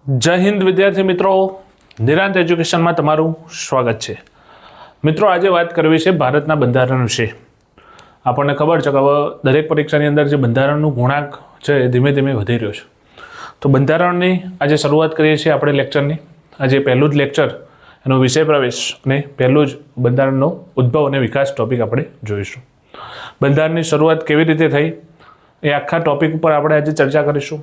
જય હિન્દ વિદ્યાર્થી મિત્રો, નિરાંત એજ્યુકેશનમાં તમારું સ્વાગત છે. મિત્રો, આજે વાત કરવી છે ભારતના બંધારણ વિશે. આપણને ખબર છે કે હવે દરેક પરીક્ષાની અંદર જે બંધારણનું ગુણાંક છે એ ધીમે ધીમે વધી રહ્યો છે. તો બંધારણની આજે શરૂઆત કરીએ છીએ આપણે લેક્ચરની. આજે પહેલું જ લેક્ચર, એનો વિષય પ્રવેશ અને પહેલું જ બંધારણનો ઉદ્ભવ અને વિકાસ ટોપિક આપણે જોઈશું. બંધારણની શરૂઆત કેવી રીતે થઈ એ આખા ટોપિક ઉપર આપણે આજે ચર્ચા કરીશું.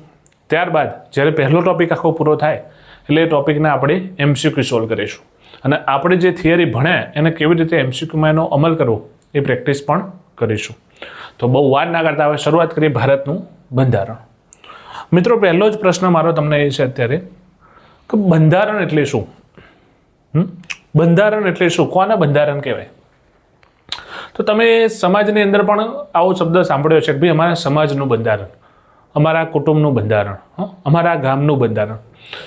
ત્યારબાદ જ્યારે પહેલો ટોપિક આખો પૂરો થાય એટલે એ ટોપિકને આપણે એમસીક્યુ સોલ્વ કરીશું અને આપણે જે થિયરી ભણ્યા એને કેવી રીતે એમસીક્યુમાં એનો અમલ કરવો એ પ્રેક્ટિસ પણ કરીશું. તો બહુ વાર ના કરતા હવે શરૂઆત કરીએ ભારતનું બંધારણ. મિત્રો, પહેલો જ પ્રશ્ન મારો તમને એ છે અત્યારે કે બંધારણ એટલે શું? બંધારણ એટલે શું? કોને બંધારણ કહેવાય? તો તમે સમાજની અંદર પણ આવો શબ્દ સાંભળ્યો છે કે ભાઈ અમારા સમાજનું બંધારણ, અમારા કુટુંબનું બંધારણ, અમારા ગામનું બંધારણ.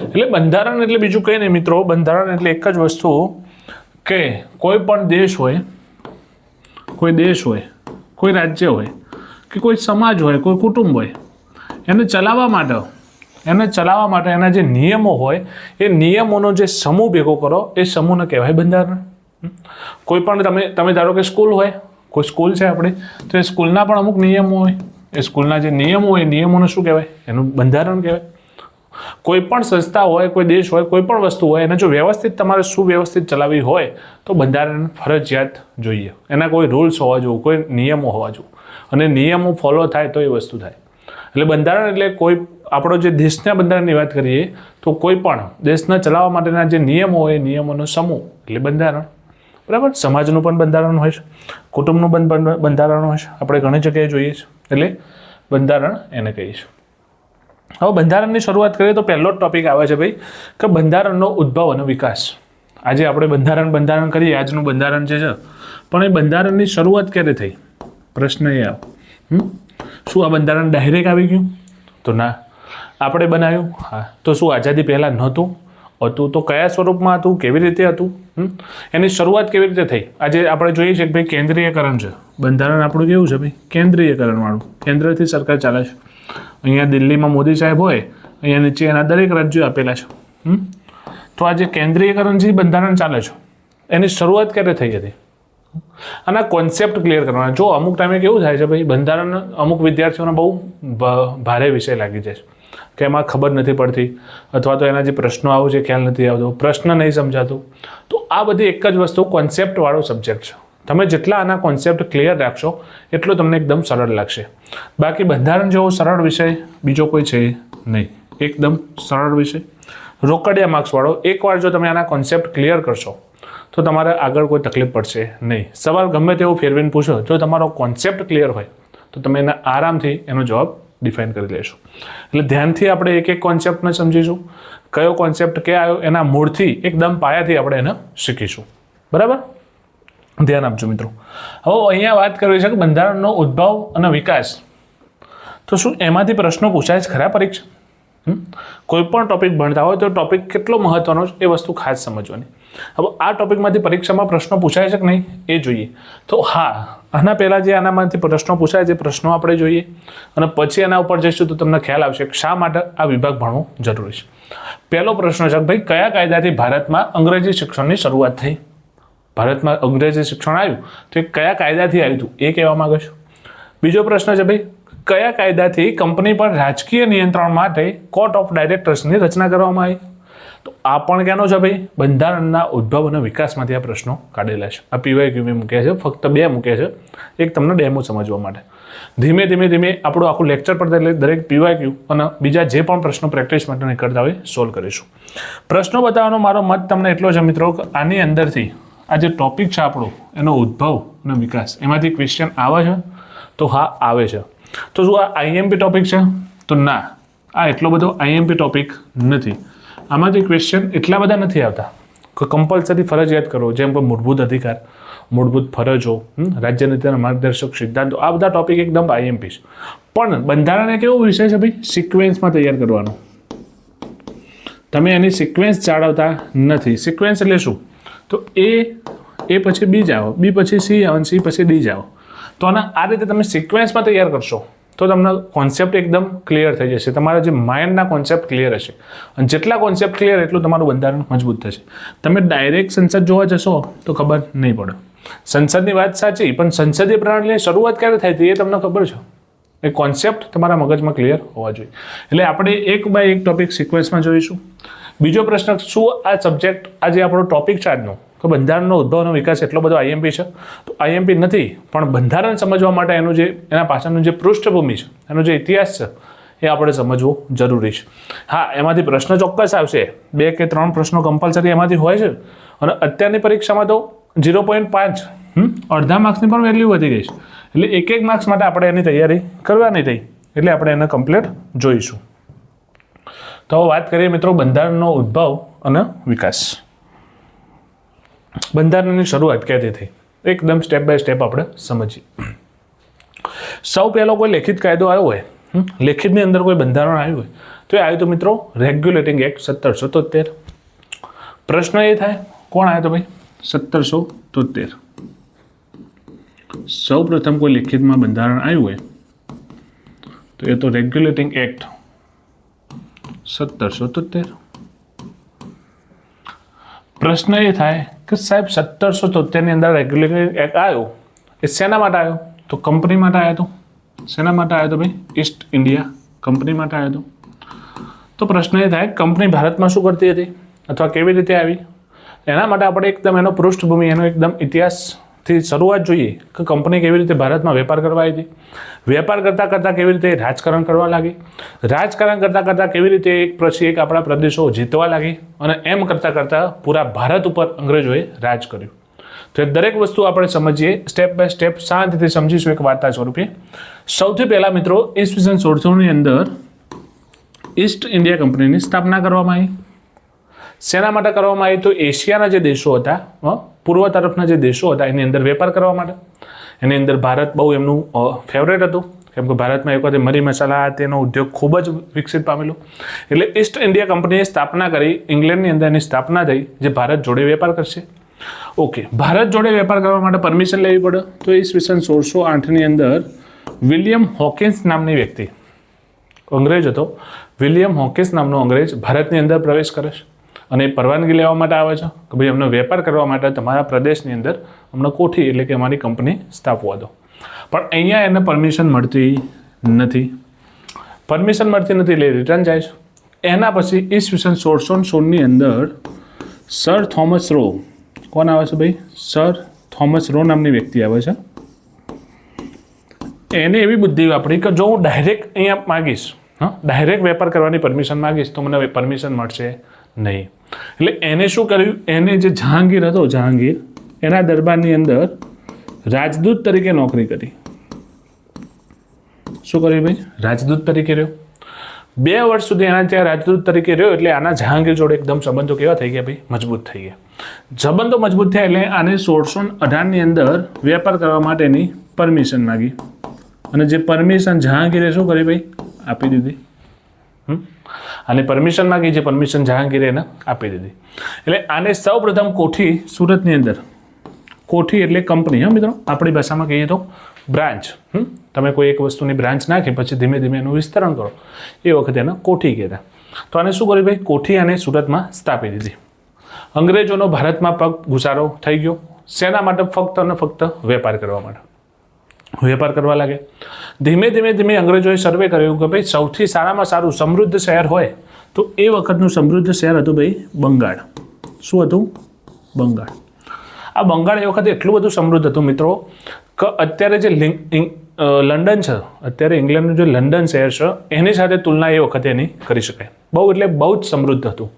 એટલે બંધારણ એટલે બીજું કંઈ નહીં મિત્રો. બંધારણ એટલે એક જ વસ્તુ કે કોઈ પણ દેશ હોય, કોઈ રાજ્ય હોય કે કોઈ સમાજ હોય, કોઈ કુટુંબ હોય, એને ચલાવવા માટે એના જે નિયમો હોય એ નિયમોનો જે સમૂહ ભેગો કરો એ સમૂહને કહેવાય બંધારણ. કોઈ પણ તમે ધારો કે સ્કૂલ હોય, કોઈ સ્કૂલ છે આપણી, તો એ સ્કૂલના પણ અમુક નિયમો હોય. એ સ્કૂલના જે નિયમો હોય એ નિયમોને શું કહેવાય? એનું બંધારણ કહેવાય. કોઈ પણ સંસ્થા હોય, કોઈ દેશ હોય, કોઈ પણ વસ્તુ હોય, એને જો વ્યવસ્થિત તમારે સુવ્યવસ્થિત ચલાવવી હોય તો બંધારણ ફરજિયાત જોઈએ. એના કોઈ રૂલ્સ હોવા જોઈએ, કોઈ નિયમો હોવા જોઈએ અને નિયમો ફોલો થાય તો એ વસ્તુ થાય. એટલે બંધારણ એટલે કોઈ આપણો જે દેશના બંધારણની વાત કરીએ તો કોઈ પણ દેશના ચલાવવા માટેના જે નિયમો હોય એ નિયમોનો સમૂહ એટલે બંધારણ. બરાબર? સમાજનું પણ બંધારણ હોય છે, કુટુંબનું પણ બંધારણ હોય છે, આપણે ઘણી જગ્યાએ જોઈએ છીએ. એટલે બંધારણ એને કહીએ છીએ. હવે બંધારણની શરૂઆત કરીએ તો પહેલો જ ટોપિક આવે છે ભાઈ કે બંધારણનો ઉદ્ભવ અને વિકાસ. આજે આપણે બંધારણ કરીએ, આજનું બંધારણ જે છે, પણ એ બંધારણની શરૂઆત ક્યારે થઈ? પ્રશ્ન એ આવે. શું આ બંધારણ ડાયરેક્ટ આવી ગયું? તો ના. આપણે બનાવ્યું? હા. તો શું આઝાદી પહેલાં નહોતું? હતું. તો કયા સ્વરૂપમાં હતું? કેવી રીતે હતું? એની શરૂઆત કેવી રીતે થઈ? આજે આપણે જોઈએ છીએ કે ભાઈ કેન્દ્રીયકરણ છે. બંધારણ આપણું કેવું છે ભાઈ? કેન્દ્રીયકરણવાળું. કેન્દ્રથી સરકાર ચાલે છે. અહીંયા દિલ્હીમાં મોદી સાહેબ હોય, અહીંયા નીચે એના દરેક રાજ્યો આપેલા છે. તો આ જે કેન્દ્રીયકરણથી બંધારણ ચાલે છે એની શરૂઆત ક્યારે થઈ હતી? આના કોન્સેપ્ટ ક્લિયર કરવાના. જો અમુક ટાઈમે કેવું થાય છે ભાઈ, બંધારણ અમુક વિદ્યાર્થીઓને બહુ ભારે વિષય લાગી જાય છે કે એમાં ખબર નથી પડતી અથવા તો એના જે પ્રશ્નો આવે છે ખ્યાલ નથી આવતો, પ્રશ્ન નહીં સમજાતું. તો આ બધી એક જ વસ્તુ કોન્સેપ્ટવાળો સબ્જેક્ટ છે. તમે જેટલા આના કોન્સેપ્ટ ક્લિયર રાખશો એટલું તમને એકદમ સરળ લાગશે. બાકી બંધારણ જેવો સરળ વિષય બીજો કોઈ છે નહીં. એકદમ સરળ વિષય, રોકડિયા માર્ક્સવાળો. એકવાર જો તમે આના કોન્સેપ્ટ ક્લિયર કરશો તો તમારે આગળ કોઈ તકલીફ પડશે નહીં. સવાલ ગમે તેવો ફેરવીને પૂછો, જો તમારો કોન્સેપ્ટ ક્લિયર હોય તો તમે એના આરામથી એનો જવાબ ડિફાઇન કરી લેશો. એટલે ધ્યાનથી આપણે એક એક કોન્સેપ્ટને સમજીશું. કયો કોન્સેપ્ટ ક્યાં આવ્યો એના મૂળથી એકદમ પાયાથી આપણે એને શીખીશું. બરાબર? ધ્યાન આપજો મિત્રો. હવે અહીંયા વાત કરવી છે કે બંધારણનો ઉદ્ભવ અને વિકાસ. તો શું એમાંથી પ્રશ્નો પૂછાય છે ખરા પરીક્ષા? કોઈ પણ ટોપિક ભણતા હોય તો ટોપિક કેટલો મહત્વનો છે એ વસ્તુ ખાસ સમજવાની. હવે આ ટોપિકમાંથી પરીક્ષામાં પ્રશ્નો પૂછાય છે કે નહીં એ જોઈએ. તો હા, આના પહેલાં જે આનામાંથી પ્રશ્નો પૂછાય છે પ્રશ્નો આપણે જોઈએ અને પછી એના ઉપર જઈશું તો તમને ખ્યાલ આવશે કે શા માટે આ વિભાગ ભણવો જરૂરી છે. પહેલો પ્રશ્ન છે કે ભાઈ કયા કાયદાથી ભારતમાં અંગ્રેજી શિક્ષણની શરૂઆત થઈ? ભારતમાં અંગ્રેજી શિક્ષણ આવ્યું તો એ કયા કાયદાથી આવ્યું હતું એ કહેવા માંગે છે. બીજો પ્રશ્ન છે ભાઈ કયા કાયદાથી કંપની પર રાજકીય નિયંત્રણ માટે કોર્ટ ઓફ ડાયરેક્ટર્સની રચના કરવામાં આવી? તો આ પણ ક્યાંનો છે ભાઈ? બંધારણના ઉદ્ભવ અને વિકાસમાંથી આ પ્રશ્નો કાઢેલા છે. આ PYQ મેં મૂક્યા છે, ફક્ત 2 મૂક્યા છે, એક તમને ડેમો સમજવા માટે. ધીમે આપણું આખું લેક્ચર પડતા એટલે દરેક PYQ અને બીજા જે પણ પ્રશ્નો પ્રેક્ટિસ માટે નીકળતા હોય સોલ્વ કરીશું. પ્રશ્નો બતાવવાનો મારો મત તમને એટલો છે મિત્રો કે આની અંદરથી આ જે ટોપિક છે આપણો એનો ઉદ્ભવ અને વિકાસ એમાંથી ક્વેશ્ચન આવે છે? તો હા, આવે છે. તો શું આ IMP ટોપિક છે? તો ના, આ એટલો બધો IMP ટોપિક નથી. આમાંથી ક્વેશ્ચન એટલા બધા નથી આવતા કે કમ્પલસરી ફરજિયાત કરો, જેમ કે મૂળભૂત અધિકાર, મૂળભૂત ફરજો, રાજ્યનીતિના માર્ગદર્શક સિદ્ધાંતો, આ બધા ટોપિક એકદમ IMP છે. પણ બંધારણ એ કેવો વિષય છે ભાઈ? સિક્વેન્સમાં તૈયાર કરવાનો. તમે એની સિક્વેન્સ જાળવતા નથી. સિક્વેન્સ એટલે શું? તો એ પછી B જાઓ, B પછી C આવે, C પછી D જાઓ. તો આના આ રીતે તમે સિક્વેન્સમાં તૈયાર કરશો તો તમને કોન્સેપ્ટ એકદમ ક્લિયર થઈ જશે. તમારા જે માઇન્ડના કોન્સેપ્ટ ક્લિયર હશે અને જેટલા કોન્સેપ્ટ ક્લિયર એટલું તમારું બંધારણ મજબૂત થશે. તમે ડાયરેક્ટ સંસદ જોવા જશો તો ખબર નહીં પડે. સંસદની વાત સાચી, પણ સંસદીય પ્રણાલીની શરૂઆત ક્યારે થઈ હતી એ તમને ખબર છે? એ કોન્સેપ્ટ તમારા મગજમાં ક્લિયર હોવા જોઈએ. એટલે આપણે એક બાય એક ટોપિક સિક્વન્સમાં જોઈશું. બીજો પ્રશ્ન, શું આ સબ્જેક્ટ આજે આપણો ટોપિક છે આજનો કે બંધારણનો ઉદ્ભવનો વિકાસ એટલો બધો આઈએમપી છે? તો આઈએમપી નથી, પણ બંધારણ સમજવા માટે એનું જે એના પાછળનું જે પૃષ્ઠભૂમિ છે, એનો જે ઇતિહાસ છે એ આપણે સમજવો જરૂરી છે. હા, એમાંથી પ્રશ્ન ચોક્કસ આવશે, 2 કે 3 પ્રશ્નો કમ્પલસરી એમાંથી હોય છે. અને અત્યારની પરીક્ષામાં તો 0.5 અડધા માર્ક્સની પણ વેલ્યુ વધી ગઈ છે. એટલે એક માર્ક્સ માટે આપણે એની તૈયારી કરવાની થઈ, એટલે આપણે એને કમ્પ્લીટ જોઈશું. તો વાત કરીએ મિત્રો બંધારણનો ઉદ્ભવ અને વિકાસ. બંધારણની શરૂઆત ક્યાંથી થઈ? એકદમ સ્ટેપ બાય સ્ટેપ આપણે સમજીએ. સૌ પહેલો કોઈ લેખિત કાયદો આવ્યો હોય, લેખિતની અંદર કોઈ બંધારણ આવ્યું હોય, તો એ આવ્યું તો મિત્રો રેગ્યુલેટિંગ એક્ટ 1773. પ્રશ્ન એ થાય, કોણ આવ્યો તો ભાઈ? 1773. સૌ પ્રથમ કોઈ લેખિતમાં બંધારણ આવ્યું હોય તો એ તો રેગ્યુલેટિંગ એક્ટ 1773. પ્રશ્ન એ થાય કે સાહેબ 1773ની અંદર રેગ્યુલેટિંગ એક્ટ આવ્યો, એ શેના માટે આવ્યો? તો કંપની માટે આવ્યો હતો. શેના માટે આવ્યો હતો ભાઈ? ઈસ્ટ ઇન્ડિયા કંપની માટે આવ્યો હતો. તો પ્રશ્ન એ થાય, કંપની ભારતમાં શું કરતી હતી અથવા કેવી રીતે આવી? એના માટે આપણે એકદમ એનો પૃષ્ઠભૂમિ, એનો એકદમ ઇતિહાસથી શરૂઆત જોઈએ કે કંપની કેવી રીતે ભારતમાં વેપાર કરવા આવી હતી, વેપાર કરતાં કરતાં કેવી રીતે રાજકારણ કરવા લાગી, રાજકારણ કરતાં કરતાં કેવી રીતે એક પછી એક આપણા પ્રદેશો જીતવા લાગી, અને એમ કરતાં કરતાં પૂરા ભારત ઉપર અંગ્રેજોએ રાજ કર્યું. તો એ દરેક વસ્તુ આપણે સમજીએ, સ્ટેપ બાય સ્ટેપ શાંતિથી સમજીશું એક વાર્તા સ્વરૂપે. સૌથી પહેલાં મિત્રો ઈસવીસન 1600ની અંદર ઈસ્ટ ઇન્ડિયા કંપનીની સ્થાપના કરવામાં આવી. શેના માટે કરવામાં આવી? તો એશિયાના જે દેશો હતા, પૂર્વ તરફના જે દેશો હતા, એની અંદર વેપાર કરવા માટે. એની અંદર ભારત બહુ એમનું ફેવરેટ હતું, કેમ કે ભારતમાં એક વખતે મરી મસાલા તેનો ઉદ્યોગ ખૂબ જ વિકસિત પામેલો. એટલે ઈસ્ટ ઇન્ડિયા કંપનીએ સ્થાપના કરી, ઇંગ્લેન્ડની અંદર એની સ્થાપના થઈ, જે ભારત જોડે વેપાર કરશે. ઓકે, ભારત જોડે વેપાર કરવા માટે પરમિશન લેવી પડે. તો ઈસવીસન 1608ની અંદર વિલિયમ હોકિન્સ નામની વ્યક્તિ, અંગ્રેજ હતો, વિલિયમ હોકિન્સ નામનો અંગ્રેજ ભારતની અંદર પ્રવેશ કરે છે. અને એ પરવાનગી લેવા માટે આવે છે કે ભાઈ અમને વેપાર કરવા માટે તમારા પ્રદેશની અંદર અમને કોઠી એટલે કે અમારી કંપની સ્થાપવા દો. પણ અહીંયા એને પરમિશન મળતી નથી. પરમિશન મળતી નથી એટલે રિટર્ન જાય છે. એના પછી ઈસવીસન 1616ની અંદર સર થોમસ રો, કોણ આવે છે ભાઈ? સર થોમસ રો નામની વ્યક્તિ આવે છે. એને એવી બુદ્ધિ વાપરી કે જો હું ડાયરેક્ટ અહીંયા માગીશ, ડાયરેક્ટ વેપાર કરવાની પરમિશન માગીશ તો મને પરમિશન મળશે નહીં. એટલે એને શું કર્યું? એને જે જહાંગીર હતો, જહાંગીર એના દરબારની અંદર રાજદૂત તરીકે નોકરી કરી. શું કર્યું ભાઈ? રાજદૂત તરીકે રહ્યો. 2 વર્ષ સુધી એના ત્યાં રાજદૂત તરીકે રહ્યો. એટલે આના જહાંગીર જોડે એકદમ સંબંધો કેવા થઈ ગયા ભાઈ? મજબૂત થઈ ગયા. સંબંધો મજબૂત થયા એટલે આને 1618ની અંદર વેપાર કરવા માટેની પરમિશન માગી. અને જે પરમિશન જહાંગીરે શું કરી ભાઈ? આપી દીધી. અને પરમિશન માગી, જે પરમિશન જહાંગીરે એને આપી દીધી. એટલે આને સૌ પ્રથમ કોઠી સુરતની અંદર, કોઠી એટલે કંપની, મિત્રો આપણી ભાષામાં કહીએ તો બ્રાન્ચ. તમે કોઈ એક વસ્તુની બ્રાન્ચ નાખી પછી ધીમે ધીમે એનું વિસ્તરણ કરો, એ વખતે એને કોઠી કહેતા. તો આને શું કર્યું ભાઈ? કોઠી આને સુરતમાં સ્થાપી દીધી. અંગ્રેજોનો ભારતમાં પગ ઘુસારો થઈ ગયો. શેના માટે? ફક્ત અને ફક્ત વેપાર કરવા માટે. વેપાર કરવા લાગે. ધીમે ધીમે ધીમે અંગ્રેજોએ સર્વે કર્યું કે ભાઈ સૌથી સારામાં સારું સમૃદ્ધ શહેર હોય તો એ વખતનું સમૃદ્ધ શહેર હતું ભાઈ બંગાળ. શું હતું? બંગાળ. આ બંગાળ એ વખતે એટલું બધું સમૃદ્ધ હતું મિત્રો કે અત્યારે જે લંડન છે, અત્યારે ઇંગ્લેન્ડનું જે લંડન શહેર છે એની સાથે તુલના એ વખતે એની કરી શકાય. બહુ એટલે બહુ જ સમૃદ્ધ હતું.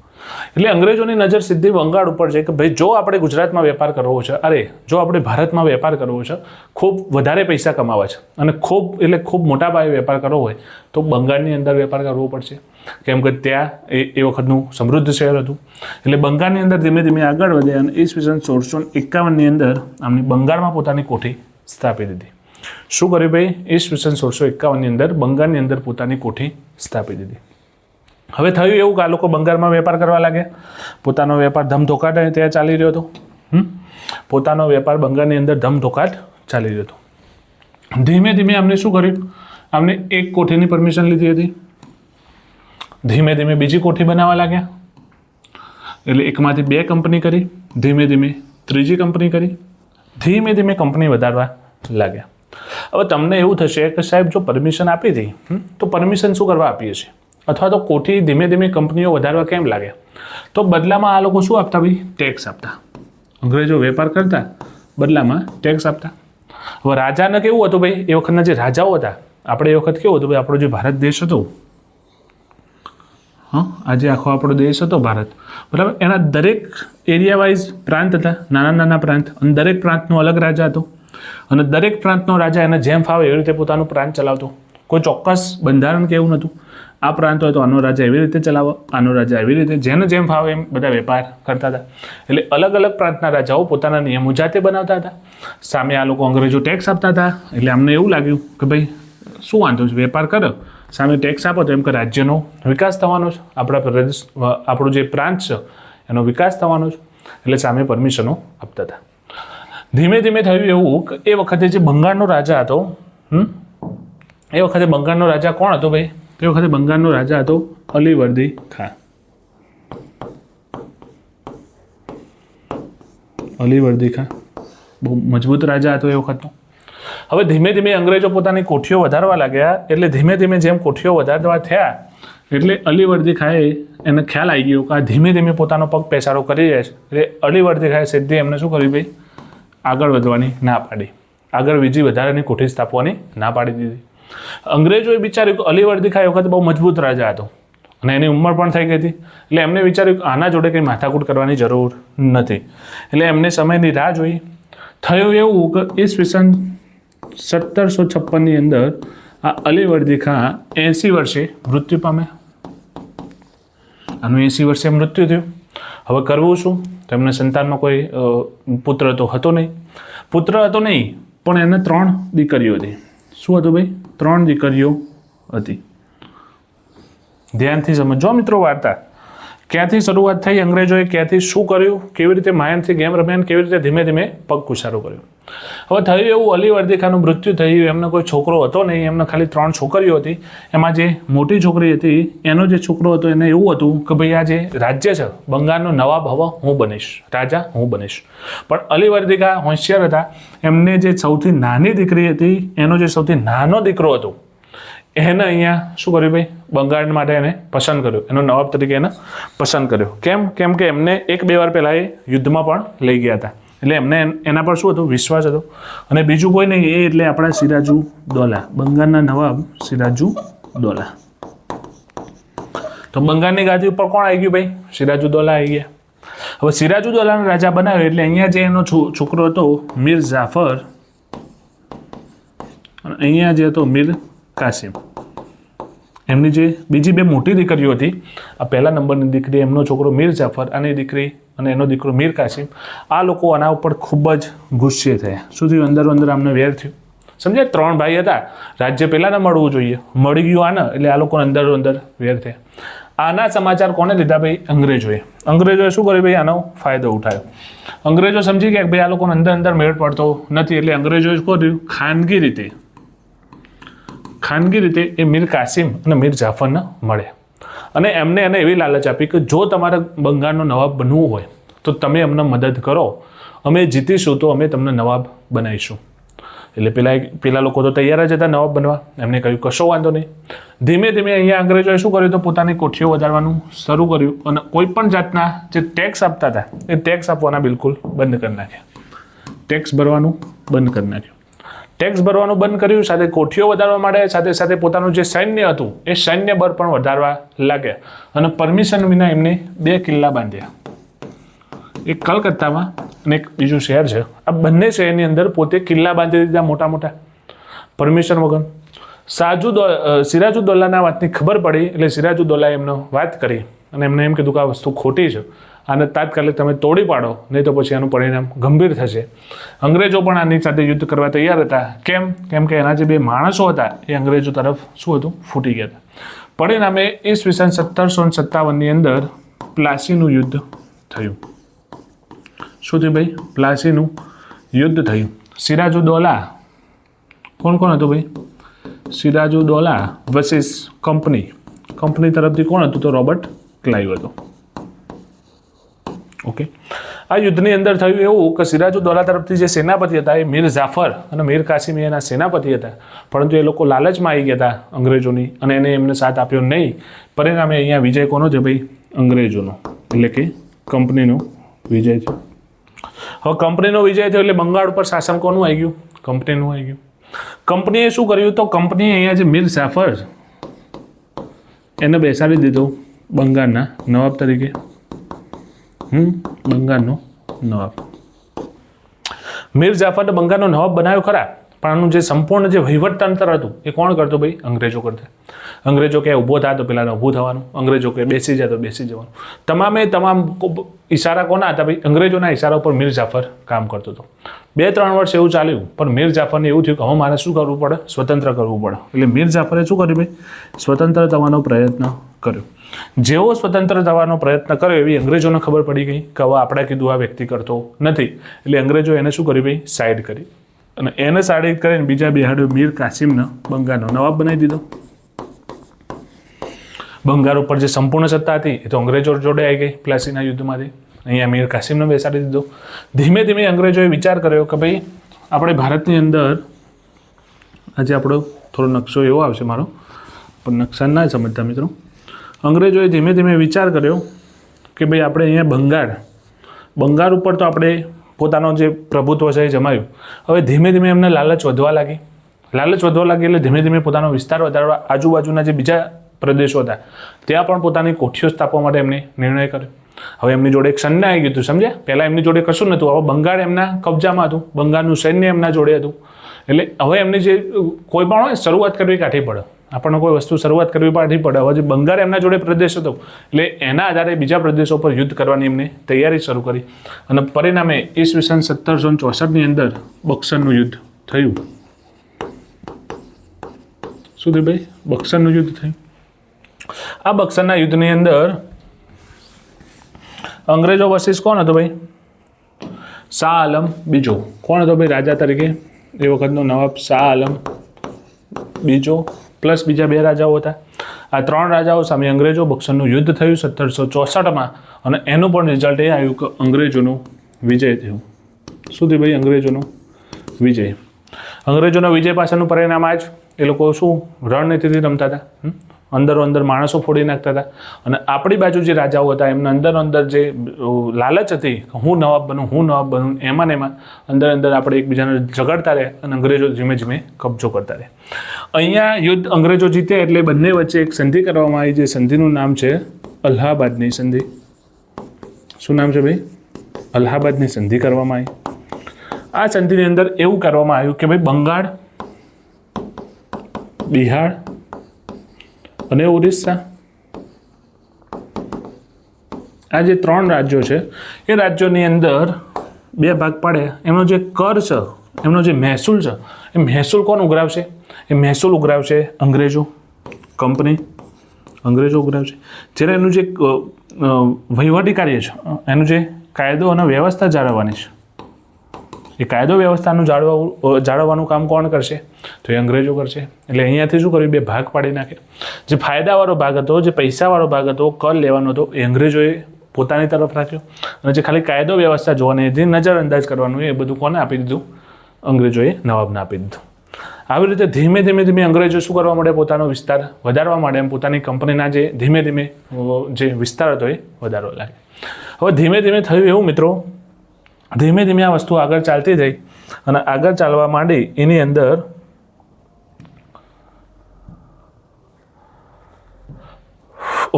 એટલે અંગ્રેજોની નજર સીધી બંગાળ ઉપર છે કે ભાઈ જો આપણે ગુજરાતમાં વેપાર કરવો છે, જો આપણે ભારતમાં વેપાર કરવો છે, ખૂબ વધારે પૈસા કમાવા છે અને ખૂબ મોટા પાયે વેપાર કરવો હોય તો બંગાળની અંદર વેપાર કરવો પડશે. કેમ કે ત્યાં એ વખતનું સમૃદ્ધ શહેર હતું. એટલે બંગાળની અંદર ધીમે ધીમે આગળ વધ્યા અને ઈસવીસન 1651ની અંદર આમની બંગાળમાં પોતાની કોઠી સ્થાપી દીધી. શું કર્યું ભાઈ? ઈસવીસન 1651ની અંદર બંગાળની અંદર પોતાની કોઠી સ્થાપી દીધી. હવે થયું એવું કે આ લોકો બંગાળમાં વેપાર કરવા લાગ્યા. પોતાનો વેપાર ધમધોકાટ ત્યાં ચાલી રહ્યો હતો. પોતાનો વેપાર બંગાળની અંદર ધમધોકાટ ચાલી રહ્યો હતો. ધીમે ધીમે અમને શું કર્યું? આમને એક કોઠીની પરમિશન લીધી હતી, ધીમે ધીમે બીજી કોઠી બનાવવા લાગ્યા, એટલે એકમાંથી 2 કંપની કરી, ધીમે ધીમે ત્રીજી કંપની કરી, ધીમે ધીમે કંપની વધારવા લાગ્યા. હવે તમને એવું થશે કે સાહેબ જો પરમિશન આપી હતી તો પરમિશન શું કરવા આપીએ છીએ, અથવા તો કોઠી ધીમે ધીમે કંપનીઓ વધારવા કેમ લાગ્યા? તો બદલામાં આ લોકો શું આપતા ભાઈ? ટેક્સ આપતા. અંગ્રેજો વેપાર કરતા, બદલામાં ટેક્સ આપતા. હવે રાજાને કેવું હતું ભાઈ, એ વખતના જે રાજાઓ હતા, આપણે એ વખત કેવું હતું ભાઈ, આપણો જે ભારત દેશ હતો, આજે આખો આપણો દેશ હતો ભારત, બરાબર, એના દરેક એરિયા વાઇઝ પ્રાંત હતા, નાના નાના પ્રાંત, અને દરેક પ્રાંતનો અલગ રાજા હતો, અને દરેક પ્રાંતનો રાજા એને જેમ ફાવે એવી રીતે પોતાનું પ્રાંત ચલાવતો. કોઈ ચોક્કસ બંધારણ કે એવું નહોતું. આ પ્રાંત હોય તો આનો રાજા એવી રીતે ચલાવો, આનો રાજા એવી રીતે, જેને જેમ ફાવે એમ બધા વેપાર કરતા હતા. એટલે અલગ અલગ પ્રાંતના રાજાઓ પોતાના નિયમો જાતે બનાવતા હતા. સામે આ લોકો અંગ્રેજો ટેક્સ આપતા હતા. એટલે અમને એવું લાગ્યું કે ભાઈ શું વાંધો છે, વેપાર કરો, સામે ટેક્સ આપો તો એમ કે રાજ્યનો વિકાસ થવાનો છે, આપણા પ્રદેશ, આપણું જે પ્રાંત છે એનો વિકાસ થવાનો છે. એટલે સામે પરમિશનો આપતા હતા. ધીમે ધીમે થયું એવું કે એ વખતે જે બંગાળનો રાજા હતો, એ વખતે બંગાળનો રાજા કોણ હતો ભાઈ? એ વખતે બંગાળનો રાજા હતો અલીવર્દી ખાન. અલીવર્દી ખાન બહુ મજબૂત રાજા હતો એ વખતનો. હવે ધીમે ધીમે અંગ્રેજો પોતાની કોઠીઓ વધારવા લાગ્યા. એટલે ધીમે ધીમે જેમ કોઠીઓ વધારવા થયા એટલે અલીવર્દી ખાએ એને ખ્યાલ આવી ગયો કે આ ધીમે ધીમે પોતાનો પગ પેસારો કરી રહ્યા છે. એટલે અલીવર્દી ખાએ સીધી એમને શું કર્યું ભાઈ? આગળ વધવાની ના પાડી, આગળ બીજી વધારાની કોઠી સ્થાપવાની ના પાડી દીધી. અંગ્રેજોએ વિચાર્યું કે અલીવર્દી ખાન એ વખતે બહુ મજબૂત રાજા હતો અને એની ઉંમર પણ થઈ ગઈ હતી. એટલે એમને વિચાર્યું કે આના જોડે કંઈ માથાકૂટ કરવાની જરૂર નથી. એટલે એમને સમયની રાહ જોઈ. થયું એવું કે ઈસવીસન 1756ની અંદર આ અલીવર્દી ખાન 80 વર્ષે મૃત્યુ પામ્યા. આનું 80 વર્ષે મૃત્યુ થયું. હવે કરવું શું? તેમને સંતાનમાં કોઈ પુત્ર તો હતો નહીં. પુત્ર હતો નહીં, પણ એને 3 દીકરીઓ હતી. શું હતું ભાઈ? 3 દીકરીઓ હતી. ધ્યાનથી સમજો મિત્રો વાર્તા. ક્યાંથી શરૂઆત થઈ, અંગ્રેજોએ ક્યાંથી શું કર્યું, કેવી રીતે માયનથી ગેમ રમ્યા, કેવી રીતે ધીમે ધીમે પગ કુસારો કર્યો. હવે થયું એવું, અલીવર્દી ખાનનું મૃત્યુ થયું. એમનો કોઈ છોકરો હતો નહીં, એમને ખાલી 3 છોકરીઓ હતી. એમાં જે મોટી છોકરી હતી એનો જે છોકરો હતો એને એવું હતું કે ભાઈ આ જે રાજ્ય છે બંગાળનો નવાબ હવે હું બનીશ, રાજા હું બનીશ. પણ અલીવર્દી ખાન હોશિયાર હતા. એમને જે સૌથી નાની દીકરી હતી એનો જે સૌથી નાનો દીકરો હતો એને અહીંયા શું કર્યું ભાઈ? બંગાળ માટે એને પસંદ કર્યો, એનો નવાબ તરીકે એને પસંદ કર્યો. કેમ કે એમને 1-2 વાર પહેલાં એ યુદ્ધમાં પણ લઈ ગયા હતા. એટલે એમને એના પર શું હતું? વિશ્વાસ હતો. અને બીજું કોઈ નહીં, એ એટલે આપણા સિરાજુદ્દૌલા, બંગાળના નવાબ સિરાજુદ્દૌલા. તો બંગાળની ગાદી ઉપર કોણ આવી ગયું ભાઈ? સિરાજુદ્દૌલા આવી ગયા. હવે સિરાજુદ્દૌલાને રાજા બનાવ્યો એટલે અહીંયા જે એનો છોકરો હતો મીર જાફર, અને અહીંયા જે હતો મીર કાસિમ. એમની જે બીજી 2 મોટી દીકરીઓ હતી, આ પહેલા નંબરની દીકરી એમનો છોકરો મીર જાફર, અને દીકરી અને એનો દીકરો મીર કાસિમ, આ લોકો આના ઉપર ખૂબ જ ગુસ્સે થયા. શું થયું? અંદરો અંદર આમને વેર થયું. સમજ્યા? 3 ભાઈ હતા, રાજ્ય પહેલાંને મળવું જોઈએ, મળી ગયું આને, એટલે આ લોકોને અંદરો અંદર વેર થયા. આના સમાચાર કોને લીધા ભાઈ? અંગ્રેજોએ. અંગ્રેજોએ શું કર્યું ભાઈ? આનો ફાયદો ઉઠાવ્યો. અંગ્રેજો સમજી ગયા કે ભાઈ આ લોકોને અંદર મેળ પડતો નથી. એટલે અંગ્રેજોએ શું કર્યું? ખાનગી રીતે એ મીર કાસિમ અને મીર જાફરને મળે, અને એમને એને એવી લાલચ આપી કે જો તમારે બંગાળનો નવાબ બનવું હોય તો તમે અમને મદદ કરો, અમે જીતીશું તો અમે તમને નવાબ બનાવીશું. એટલે પેલા લોકો તો તૈયાર જ હતા નવાબ બનવા. એમને કહ્યું કશો વાંધો નહીં. ધીમે ધીમે અહીંયા અંગ્રેજોએ શું કર્યું? તો પોતાની કોઠીઓ વધારવાનું શરૂ કર્યું, અને કોઈ પણ જાતના જે ટેક્સ આપતા હતા એ ટેક્સ આપવાના બિલકુલ બંધ કરી નાખ્યા. ટેક્સ ભરવાનું બંધ કરી નાખ્યું. ટેક્સ ભરવાનું બંધ કર્યું, સાથે કોઠીઓ વધારવા માટે, સાથે સાથે પોતાનું જે સૈન્ય હતું એ સૈન્ય બળ પણ વધારવા લાગ્યા. અને પરમિશન વિના એમને 2 કિલ્લા બાંધ્યા, એક કલકત્તામાં અને એક બીજું શહેર છે. આ બંને શહેરની અંદર પોતે કિલ્લા બાંધી દીધા મોટા મોટા, પરમિશન વગર. સિરાજુદ્દૌલાના વાતની ખબર પડી એટલે સિરાજુદ્દૌલાએ એમને વાત કરી અને એમને એમ કીધું કે આ વસ્તુ ખોટી છે, આને તાત્કાલિક તમે તોડી પાડો, નહીં તો પછી આનું પરિણામ ગંભીર થશે. અંગ્રેજો પણ આની સાથે યુદ્ધ કરવા તૈયાર હતા. કેમ કે એના જે 2 માણસો હતા એ અંગ્રેજો તરફ શું હતું? ફૂટી ગયા હતા. પરિણામે ઈસવીસન 1757ની અંદર પ્લાસીનું યુદ્ધ થયું. શું થયું ભાઈ? પ્લાસીનું યુદ્ધ થયું. સિરાજુદ્દૌલા કોણ હતું ભાઈ? સિરાજુદ્દૌલા વર્સિસ કંપની. કંપની તરફથી કોણ હતું? તો રોબર્ટ ક્લાઇવ હતો. ઓકે, આ યુદ્ધની અંદર થયું એવું કે સિરાજુદ્દૌલા તરફથી જે સેનાપતિ હતા એ મીર જાફર અને મીર કાસિમ એના સેનાપતિ હતા, પરંતુ એ લોકો લાલચમાં આવી ગયા હતા અંગ્રેજોની અને એને એમને સાથ આપ્યો નહીં. પરિણામે અહીંયા વિજય કોનો છે ભાઈ? અંગ્રેજોનો, એટલે કે કંપનીનો વિજય છે. હવે કંપનીનો વિજય થયો એટલે બંગાળ ઉપર શાસન કોનું આવી ગયું? કંપનીનું આવી ગયું. કંપનીએ શું કર્યું? તો કંપનીએ અહીંયા જે મીર જાફર એને બેસાડી દીધો બંગાળના નવાબ તરીકે. બંગાળનો નવાબ. મીર જાફરને બંગાળનો નવાબ બનાવ્યો ખરા, પણ આનું જે સંપૂર્ણ જે વહીવટતંત્ર હતું એ કોણ કરતો ભાઈ? અંગ્રેજો કરતા. અંગ્રેજો કે ઊભો થાય તો પેલાને ઊભું થવાનું, અંગ્રેજો કે બેસી જાય તો બેસી જવાનું. તમામ ઈશારા કોના હતા ભાઈ? અંગ્રેજોના ઈશારા ઉપર મીર જાફર કામ કરતો હતો. 2-3 વર્ષ એવું ચાલ્યું, પણ મીર જાફરને એવું થયું કે હવે મારે શું કરવું પડે? સ્વતંત્ર કરવું પડે. એટલે મીર જાફરે શું કર્યું ભાઈ? સ્વતંત્ર થવાનો પ્રયત્ન કર્યો. જેવો સ્વતંત્ર થવાનો પ્રયત્ન કર્યો એવી અંગ્રેજોને ખબર પડી ગઈ કે હવે આપણે કીધું આ વ્યક્તિ કરતો નથી, એટલે અંગ્રેજો એને શું કર્યું ભાઈ? સાઈડ કરી. અને એને સાઈડ કરીને બીજા બેહાડ્યો મીર કાસિમને બંગાળનો નવાબ બનાવી દીધો. બંગાળ ઉપર જે સંપૂર્ણ સત્તા હતી એ તો અંગ્રેજો જોડે આવી ગઈ પ્લાસીના યુદ્ધમાંથી. અહીંયા મીર કાસિમને બેસાડી દીધો. ધીમે ધીમે અંગ્રેજોએ વિચાર કર્યો કે ભાઈ આપણે ભારતની અંદર આજે આપણો થોડો નકશો એવો આવશે મારો, પણ નકશા ના સમજતા મિત્રો. અંગ્રેજોએ ધીમે ધીમે વિચાર કર્યો કે ભાઈ આપણે અહીંયા બંગાળ ઉપર તો આપણે પોતાનો જે પ્રભુત્વ છે એ જમાયું. હવે ધીમે ધીમે એમને લાલચ વધવા લાગી એટલે ધીમે ધીમે પોતાનો વિસ્તાર વધારવા આજુબાજુના જે બીજા પ્રદેશો હતા ત્યાં પણ પોતાની કોઠીઓ સ્થાપવા માટે એમને નિર્ણય કર્યો. હવે એમની જોડે એક સૈન્ય આવી ગયું હતું, સમજ્યા? પહેલાં એમની જોડે કશું નહોતું, હવે બંગાળ એમના કબજામાં હતું, બંગાળનું સૈન્ય એમના જોડે હતું. એટલે હવે એમની જે કોઈ પણ હોય શરૂઆત કરવી કાઠી પડે, આપણને કોઈ વસ્તુ શરૂઆત કરવી કાઠી પડે. હવે જે બંગાળ એમના જોડે પ્રદેશ હતો એટલે એના આધારે બીજા પ્રદેશો પર યુદ્ધ કરવાની એમને તૈયારી શરૂ કરી. અને પરિણામે ઈસવીસન 1764ની અંદર બક્સરનું યુદ્ધ થયું. શું થયું ભાઈ? બક્સરનું યુદ્ધ થયું. આ બક્સરના યુદ્ધની અંદર અંગ્રેજો વર્સિસ કોણ હતો ભાઈ? શાહ આલમ બીજો. કોણ હતો ભાઈ રાજા તરીકે? એ વખતનો નવાબ શાહ આલમ બીજો પ્લસ બીજા 2 રાજાઓ હતા. આ 3 રાજાઓ સામે અંગ્રેજો. બક્સરનું યુદ્ધ થયું 1764માં અને એનું પણ રિઝલ્ટ એ આવ્યું કે અંગ્રેજોનો વિજય થયો. શું થયું ભાઈ? અંગ્રેજોનો વિજય. અંગ્રેજોનો વિજય પાછળનું પરિણામ આ જ. એ લોકો શું રણનીતિથી રમતા હતા, અંદરો અંદર માણસો ફોડી નાખતા હતા. અને આપણી બાજુ જે રાજાઓ હતા એમના અંદર જે લાલચ હતી હું નવાબ બનું એમાં અંદર આપણે એકબીજાને ઝઘડતા રહે અને અંગ્રેજો ધીમે ધીમે કબજો કરતા રહે. અહીંયા યુદ્ધ અંગ્રેજો જીતે એટલે બંને વચ્ચે એક સંધિ કરવામાં આવી. જે સંધિનું નામ છે અલ્હાબાદની સંધિ. શું નામ છે ભાઈ? અલ્હાબાદની સંધિ કરવામાં આવી. આ સંધિની અંદર એવું કરવામાં આવ્યું કે ભાઈ બંગાળ, બિહાર અને ઓરિસ્સા આ જે 3 રાજ્યો છે એ રાજ્યોની અંદર 2 ભાગ પાડે. એમનો જે કર છે, એમનો જે મહેસૂલ છે, એ મહેસૂલ કોણ ઉઘરાવશે? એ મહેસૂલ ઉઘરાવશે અંગ્રેજો, કંપની. અંગ્રેજો ઉઘરાવશે. જ્યારે એનું જે વહીવટી કાર્ય છે, એનું જે કાયદો અને વ્યવસ્થા જાળવવાની છે, એ કાયદો વ્યવસ્થાનું જાળવવાનું કામ કોણ કરશે? તો એ અંગ્રેજો કરશે. એટલે અહીંયાથી શું કર્યું? 2 ભાગ પાડી નાખે. જે ફાયદાવાળો ભાગ હતો, જે પૈસાવાળો ભાગ હતો, કર લેવાનો હતો, એ અંગ્રેજોએ પોતાની તરફ રાખ્યો. અને જે ખાલી કાયદો વ્યવસ્થા જોવાની હતી, નજરઅંદાજ કરવાનું, એ બધું કોને આપી દીધું? અંગ્રેજોએ નવાબને આપી દીધું. આવી રીતે ધીમે ધીમે અંગ્રેજો શું કરવા માંડે? પોતાનો વિસ્તાર વધારવા માંડે. એમ પોતાની કંપનીના જે ધીમે જે વિસ્તાર હતો એ વધારવા લાગે. હવે ધીમે ધીમે થયું એવું મિત્રો, ધીમે ધીમે આ વસ્તુ આગળ ચાલતી થઈ અને આગળ ચાલવા માંડી. એની અંદર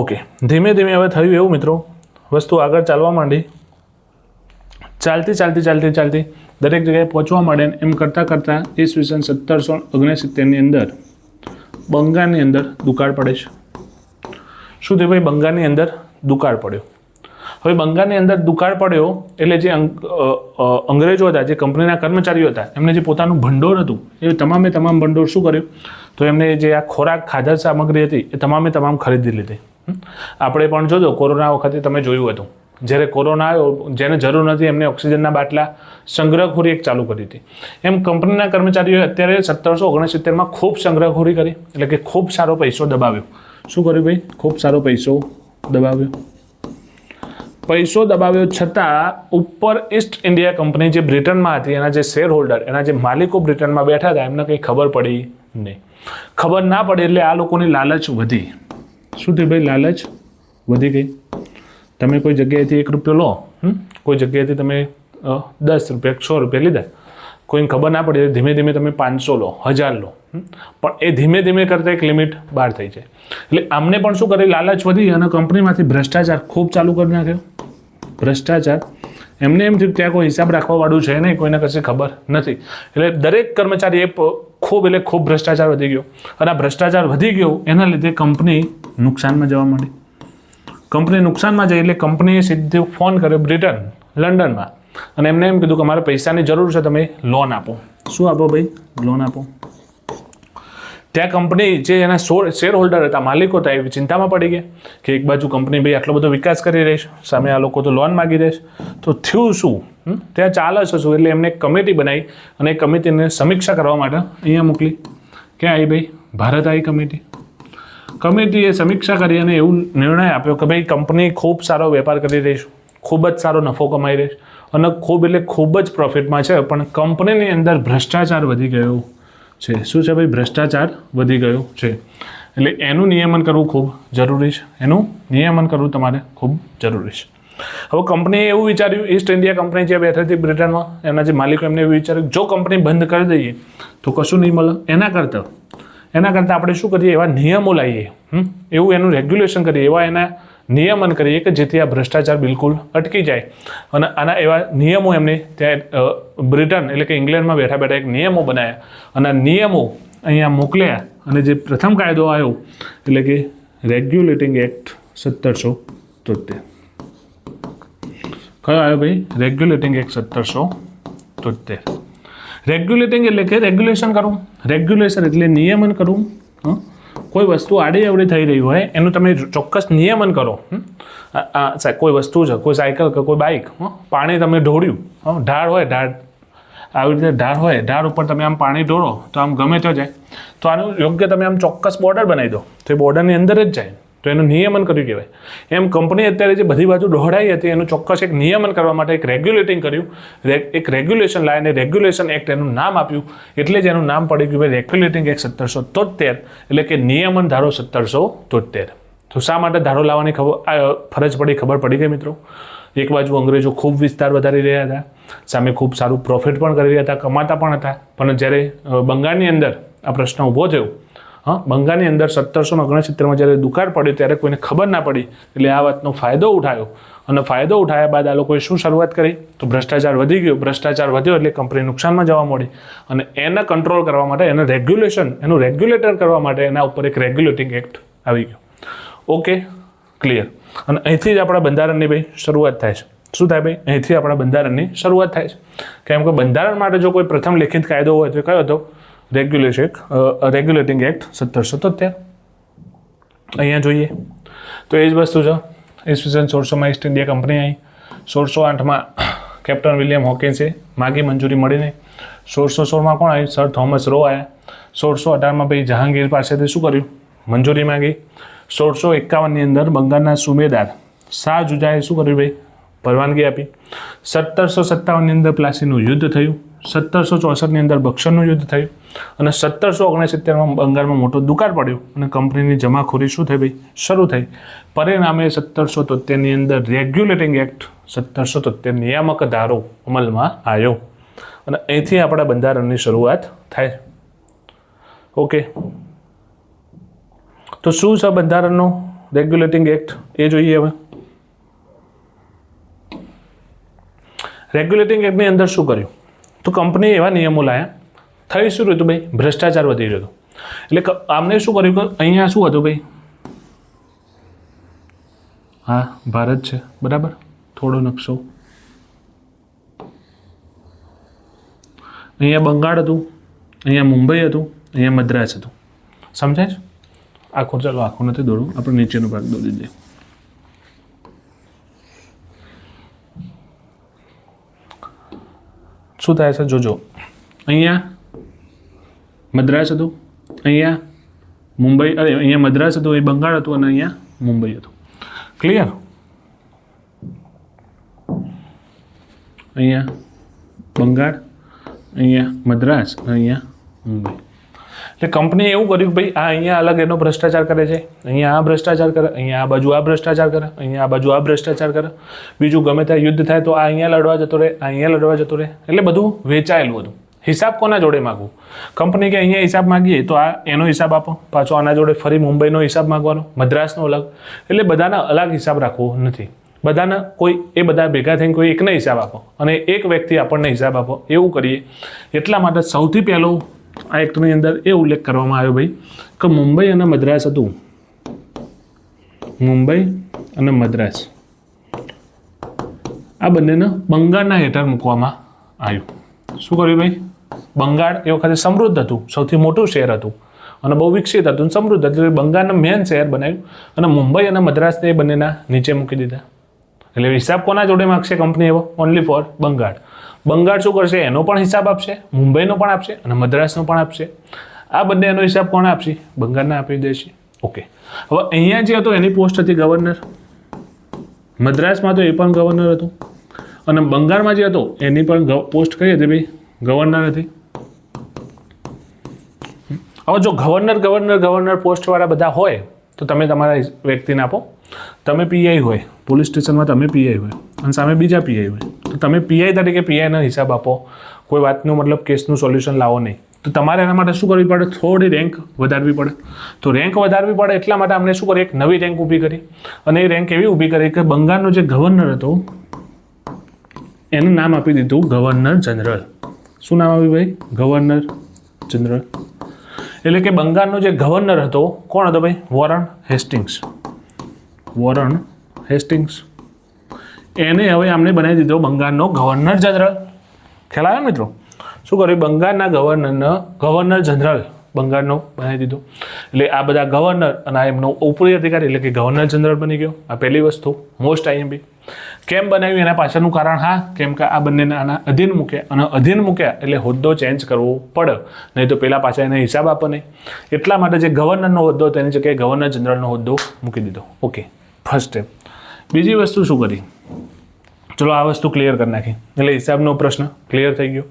ઓકે ધીમે ધીમે હવે થયું એવું મિત્રો, વસ્તુ આગળ ચાલવા માંડી. ચાલતી દરેક જગ્યાએ પહોંચવા માંડે. એમ કરતાં ઈસવીસન 1769ની અંદર બંગાળની અંદર દુકાળ પડે છે. શું થયું ભાઈ? બંગાળની અંદર દુકાળ પડ્યો. હવે બંગાળની અંદર દુકાળ પડ્યો એટલે જે અંગ્રેજો હતા, જે કંપનીના કર્મચારીઓ હતા, એમને જે પોતાનું ભંડોળ હતું એ તમામ ભંડોળ શું કર્યું? તો એમને જે આ ખોરાક ખાદ્ય સામગ્રી હતી એ તમામ ખરીદી લીધી. આપણે પણ જોજો કોરોના વખતે તમે જોયું હતું જ્યારે કોરોના આવ્યો, જેને જરૂર નથી એમને ઓક્સિજનના બાટલા સંગ્રહખોરી એક ચાલુ કરી હતી. એમ કંપનીના કર્મચારીઓએ અત્યારે 1769માં ખૂબ સંગ્રહખોરી કરી, એટલે કે ખૂબ સારો પૈસો દબાવ્યો. શું કર્યું ભાઈ? ખૂબ સારો પૈસો દબાવ્યો. પૈસો દબાવ્યો છતાં ઉપર ઈસ્ટ ઇન્ડિયા કંપની જે બ્રિટનમાં હતી, એના જે શેર હોલ્ડર, એના જે માલિકો બ્રિટનમાં બેઠા હતા, એમને કંઈ ખબર પડી નહીં. ખબર ના પડી એટલે આ લોકોની લાલચ વધી. શું થયું ભાઈ? લાલચ વધી ગઈ. તમે કોઈ જગ્યાએથી ₹1 લો, કોઈ જગ્યાએથી તમે 10 રૂપિયા 100 રૂપિયા લીધા, કોઈને ખબર ના પડી, ધીમે ધીમે તમે 500 લો, 1000 લો, પણ એ ધીમે ધીમે કરતાં એક લિમિટ બહાર થઈ જાય. એટલે આમને પણ શું કરે? લાલચ વધી અને કંપનીમાંથી ભ્રષ્ટાચાર ખૂબ ચાલુ કરી નાખ્યો. ભ્રષ્ટાચાર એમને એમ થયું ત્યાં કોઈ હિસાબ રાખવાવાળું છે નહીં, કોઈને કશી ખબર નથી. એટલે દરેક કર્મચારી ખૂબ ભ્રષ્ટાચાર વધી ગયો. અને આ ભ્રષ્ટાચાર વધી ગયો એના લીધે કંપની નુકસાનમાં જવા માંડી. કંપની નુકસાનમાં જાય એટલે કંપનીએ સીધો ફોન કર્યો બ્રિટન, લંડનમાં, અને એમને એમ કીધું કે મારે પૈસાની જરૂર છે, તમે લોન આપો. શું આપો ભાઈ? લોન આપો. ત્યાં કંપની જે એના શેર હોલ્ડર હતા, માલિકો હતા, એ ચિંતામાં પડી ગયા કે એક બાજુ કંપની ભાઈ આટલો બધો વિકાસ કરી રહી છે, સામે આ લોકો તો લોન માગી રહે છે, તો થયું શું? ત્યાં ચાલે છે શું? એટલે એમને એક કમિટી બનાવી અને એ કમિટીને સમીક્ષા કરવા માટે અહીંયા મોકલી. ક્યાં આવી ભાઈ? ભારત આવી કમિટી. કમિટીએ સમીક્ષા કરી અને એવું નિર્ણય આપ્યો કે ભાઈ કંપની ખૂબ સારો વેપાર કરી રહી છે, ખૂબ જ સારો નફો કમાઈ રહી છે અને ખૂબ જ પ્રોફિટમાં છે, પણ કંપનીની અંદર ભ્રષ્ટાચાર વધી ગયો છે. શું છે ભાઈ? ભ્રષ્ટાચાર વધી ગયો છે. એટલે એનું નિયમન કરવું ખૂબ જરૂરી છે. એનું નિયમન કરવું તમારે ખૂબ જરૂરી છે. હવે કંપનીએ એવું વિચાર્યું, ઈસ્ટ ઇન્ડિયા કંપની જે બેઠી હતી બ્રિટનમાં, એના જે માલિકો, એમને એવું વિચાર્યું જો કંપની બંધ કરી દઈએ તો કશું નહીં મળે. એના કરતાં આપણે શું કરીએ? એવા નિયમો લાવીએ, એવું એનું રેગ્યુલેશન કરીએ, એવા એના નિયમન કરીએ કે જેથી આ ભ્રષ્ટાચાર બિલકુલ અટકી જાય. અને આના એવા નિયમો એમને ત્યાં બ્રિટન એટલે કે ઇંગ્લેન્ડમાં બેઠા બેઠા એક નિયમો બનાવ્યા અને આ નિયમો અહીંયા મોકલ્યા. અને જે પ્રથમ કાયદો આવ્યો એટલે કે રેગ્યુલેટિંગ એક્ટ 1773. કયો આવ્યો ભાઈ? Regulating act 1773. રેગ્યુલેટિંગ એટલે કે રેગ્યુલેશન કરવું. રેગ્યુલેશન એટલે નિયમન કરવું. કોઈ વસ્તુ આડી અવડી થઈ રહી હોય એનું તમે ચોક્કસ નિયમન કરો. કોઈ વસ્તુ છે, કોઈ સાયકલ કે કોઈ બાઇક, પાણી તમે ઢોળ્યું, ઢાળ હોય, આવી રીતે ઢાળ હોય, ઢાળ ઉપર તમે આમ પાણી ઢોળો તો આમ ગમે ત્યાં જાય. તો આનું યોગ્ય તમે આમ ચોક્કસ બોર્ડર બનાવી દો તો એ બોર્ડરની અંદર જ જાય, તો એનું નિયમન કર્યું કહેવાય. એમ કંપની અત્યારે જે બધી બાજુ દોહડાઈ હતી એનું ચોક્કસ એક નિયમન કરવા માટે એક રેગ્યુલેટિંગ કર્યું, એક રેગ્યુલેશન લાવીને રેગ્યુલેશન એક્ટ એનું નામ આપ્યું. એટલે જ એનું નામ પડી ગયું ભાઈ રેગ્યુલેટિંગ એક્ટ 1773, એટલે કે નિયમન ધારો 1773. તો શા માટે ધારો લાવવાની ફરજ પડી? ખબર પડી ગઈ મિત્રો. એક બાજુ અંગ્રેજો ખૂબ વિસ્તાર વધારી રહ્યા હતા, સામે ખૂબ સારું પ્રોફિટ પણ કરી રહ્યા હતા, કમાતા પણ હતા. પણ જ્યારે બંગાળની અંદર આ પ્રશ્ન ઊભો થયો, બંગાળની અંદર 1769માં જ્યારે દુકાળ પડ્યો ત્યારે કોઈને ખબર ના પડી, એટલે આ વાતનો ફાયદો ઉઠાયો. અને ફાયદો ઉઠાયા બાદ આ લોકોએ શું શરૂઆત કરી? તો ભ્રષ્ટાચાર વધી ગયો. ભ્રષ્ટાચાર વધ્યો એટલે કંપની નુકસાનમાં જવા મળી. અને એને કંટ્રોલ કરવા માટે, એનું રેગ્યુલેટર કરવા માટે એના ઉપર એક રેગ્યુલેટિંગ એક્ટ આવી ગયો. Okay, clear. અને અહીંથી જ આપણા બંધારણની ભાઈ શરૂઆત થાય છે. શું થાય ભાઈ? અહીંથી આપણા બંધારણની શરૂઆત થાય છે. કેમ કે બંધારણ માટે જો કોઈ પ્રથમ લેખિત કાયદો હોય તો કયો હતો? Regulating act 1773. અહીંયા જોઈએ તો એ જ વસ્તુ છે. ઈસવીસન 1600માં ઈસ્ટ ઇન્ડિયા કંપની આવી. 1608માં કેપ્ટન વિલિયમ હોકિન્સે માગી, મંજૂરી મળી નહીં. 1616માં કોણ આવ્યું? સર થોમસ રો આવ્યા. 1618માં ભાઈ જહાંગીર પાસેથી શું કર્યું? મંજૂરી માગી. 1651ની અંદર બંગાળના સુબેદાર શાહ જુજાએ શું કર્યું ભાઈ? પરવાનગી આપી. 1757ની અંદર પ્લાસીનું યુદ્ધ થયું. 1764ની અંદર બક્સરનું યુદ્ધ થયું. અને 1769માં બંગાળમાં મોટો દુકાળ પડ્યો અને કંપનીની જમાખોરી શું થઈ ભાઈ? શરૂ થઈ. પરિણામે 1773ની અંદર રેગ્યુલેટિંગ એક્ટ 1773 નિયામક ધારો અમલમાં આવ્યો. અને અહીંથી આપણા બંધારણની શરૂઆત થાય. ઓકે, તો શું છે બંધારણનો રેગ્યુલેટિંગ એક્ટ એ જોઈએ. હવે રેગ્યુલેટિંગ એક્ટની અંદર શું કર્યું? તો કંપનીએ એવા નિયમો લાવ્યા. થઈ શું રહ્યું હતું ભાઈ? ભ્રષ્ટાચાર વધી રહ્યો હતો. એટલે આમને શું કર્યું કે અહીંયા શું હતું ભાઈ? હા, ભારત છે બરાબર. થોડો નકશો અહીંયા બંગાળ હતું, અહીંયા મુંબઈ હતું, અહીંયા મદ્રાસ હતું. સમજાય છે? આખું ચાલો આખું નથી દોડવું, આપણે નીચેનો ભાગ દોરી દઈએ. શું થાય છે જોજો. અહીંયા મદ્રાસ હતું, અહીંયા મુંબઈ, અરે અહીંયા મદ્રાસ હતું, એ બંગાળ હતું અને અહીંયા મુંબઈ હતું. ક્લિયર? અહીંયા બંગાળ, અહીંયા મદ્રાસ, અહીંયા મુંબઈ. એટલે કંપનીએ એવું કર્યું કે ભાઈ આ અહીંયા અલગ એનો ભ્રષ્ટાચાર કરે છે, અહીંયા આ ભ્રષ્ટાચાર કરે, અહીંયા આ બાજુ આ ભ્રષ્ટાચાર કરે, અહીંયા આ બાજુ આ ભ્રષ્ટાચાર કરે, બીજું ગમે ત્યાં યુદ્ધ થાય તો આ અહીંયા લડવા જતો રહે, આ અહીંયા લડવા જતો રહે. એટલે બધું વેચાયેલું હતું. હિસાબ કોના જોડે માગવું? કંપની કે અહીંયા હિસાબ માગીએ તો આ એનો હિસાબ આપો, પાછો આના જોડે ફરી મુંબઈનો હિસાબ માગવાનો, મદ્રાસનો અલગ. એટલે બધાના અલગ હિસાબ રાખવો નથી, બધાના કોઈ એ બધા ભેગા થઈને કોઈ એકને હિસાબ આપો અને એક વ્યક્તિ આપણને હિસાબ આપો, એવું કરીએ. એટલા માટે સૌથી પહેલું આ એક્ટની અંદર એ ઉલ્લેખ કરવામાં આવ્યો ભાઈ કે મુંબઈ અને મદ્રાસ હતું, મુંબઈ અને મદ્રાસ આ બંનેને બંગાળના હેઠળ મૂકવામાં આવ્યું. શું કર્યું ભાઈ? બંગાળ એ વખતે સમૃદ્ધ હતું, સૌથી મોટું શહેર હતું અને બહુ વિકસિત હતું, સમૃદ્ધ હતું. બંગાળનું મેન શહેર બનાવ્યું અને મુંબઈ અને મદ્રાસને એ બંનેના નીચે મૂકી દીધા. એટલે હિસાબ કોના જોડે માગશે કંપની? એવો ઓનલી ફોર બંગાળ. બંગાળ શું કરશે? એનો પણ હિસાબ આપશે, મુંબઈનો પણ આપશે અને મદ્રાસનો પણ આપશે. આ બંને એનો હિસાબ કોને આપશે? બંગાળને આપી દેશે. ઓકે, હવે અહીંયા જે હતો એની પોસ્ટ હતી ગવર્નર, મદ્રાસમાં તો એ પણ ગવર્નર હતું અને બંગાળમાં જે હતો એની પણ પોસ્ટ કઈ હતી ભાઈ? ગવર્નર હતી. હવે જો ગવર્નર પોસ્ટવાળા બધા હોય તો તમે તમારા વ્યક્તિને આપો. તમે પીઆઈ હોય, પોલીસ સ્ટેશનમાં તમે પીઆઈ હોય અને સામે બીજા પીઆઈ હોય તો તમે પીઆઈ તરીકે પીઆઈનો હિસાબ આપો. કોઈ વાતનું મતલબ કેસનું સોલ્યુશન લાવો નહીં. તો તમારે એના માટે શું કરવી પડે? થોડી રેન્ક વધારવી પડે. તો રેન્ક વધારવી પડે એટલા માટે આપણે શું કરીએ? એક નવી રેન્ક ઊભી કરી અને એ રેન્ક એવી ઊભી કરી કે બંગાળનો જે ગવર્નર હતો એનું નામ આપી દીધું ગવર્નર જનરલ. શું નામ આવ્યું ભાઈ? Governor general. એટલે કે બંગાળનો જે ગવર્નર હતો કોણ હતો ભાઈ? Warren Hastings. વોરન હેસ્ટિંગ્સ એને હવે આમને બનાવી દીધો બંગાળનો ગવર્નર જનરલ. ખ્યાલ આવ્યો મિત્રો? શું કર્યું? બંગાળના ગવર્નર જનરલ બંગાળનો બનાવી દીધો. એટલે આ બધા ગવર્નર અને આ એમનો ઉપરી અધિકારી એટલે કે ગવર્નર જનરલ બની ગયો. આ પહેલી વસ્તુ મોસ્ટ આઈએમપી. કેમ બનાવ્યું એના પાછળનું કારણ? હા, કેમ કે આ બંનેને આના અધીન મૂક્યા અને અધીન મૂક્યા એટલે હોદ્દો ચેન્જ કરવો પડે, નહીં તો પેલા પાછા એને હિસાબ આપે નહીં. એટલા માટે જે ગવર્નરનો હોદ્દો તેની જગ્યાએ ગવર્નર જનરલનો હોદ્દો મૂકી દીધો. Okay, first step. બીજી વસ્તુ શું કરી? ચલો આ વસ્તુ ક્લિયર કરી નાખી એટલે હિસાબનો પ્રશ્ન ક્લિયર થઈ ગયો.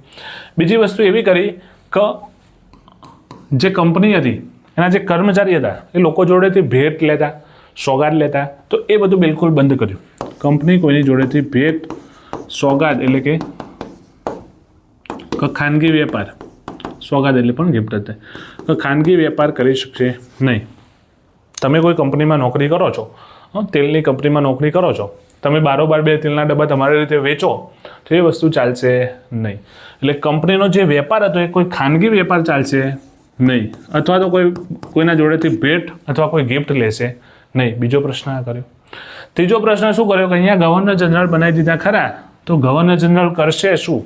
બીજી વસ્તુ એવી કરી કે જે કંપની હતી એના જે કર્મચારી હતા એ લોકો જોડેથી ભેટ લેતા, સોગાદ લેતા, તો એ બધું બિલકુલ બંધ કર્યું. કંપની કોઈની જોડેથી ભેટ, સોગાદ એટલે કે ખાનગી વેપાર, સોગાદ એટલે પણ ગિફ્ટ જ થાય, તો ખાનગી વેપાર કરી શકશે નહીં. તમે કોઈ કંપનીમાં નોકરી કરો છો, તેલની કંપનીમાં નોકરી કરો છો, તમે બારોબાર બે તેલના ડબ્બા તમારી રીતે વેચો તો એ વસ્તુ ચાલશે નહીં. એટલે કંપનીનો જે વેપાર હતો એ કોઈ ખાનગી વેપાર ચાલશે નહીં, અથવા તો કોઈના જોડેથી ભેટ અથવા કોઈ ગિફ્ટ લેશે નહીં. બીજો પ્રશ્ન આ કર્યો. ત્રીજો પ્રશ્ન શું કર્યો કે અહીંયા ગવર્નર જનરલ બનાવી દીધા ખરા, તો ગવર્નર જનરલ કરશે શું?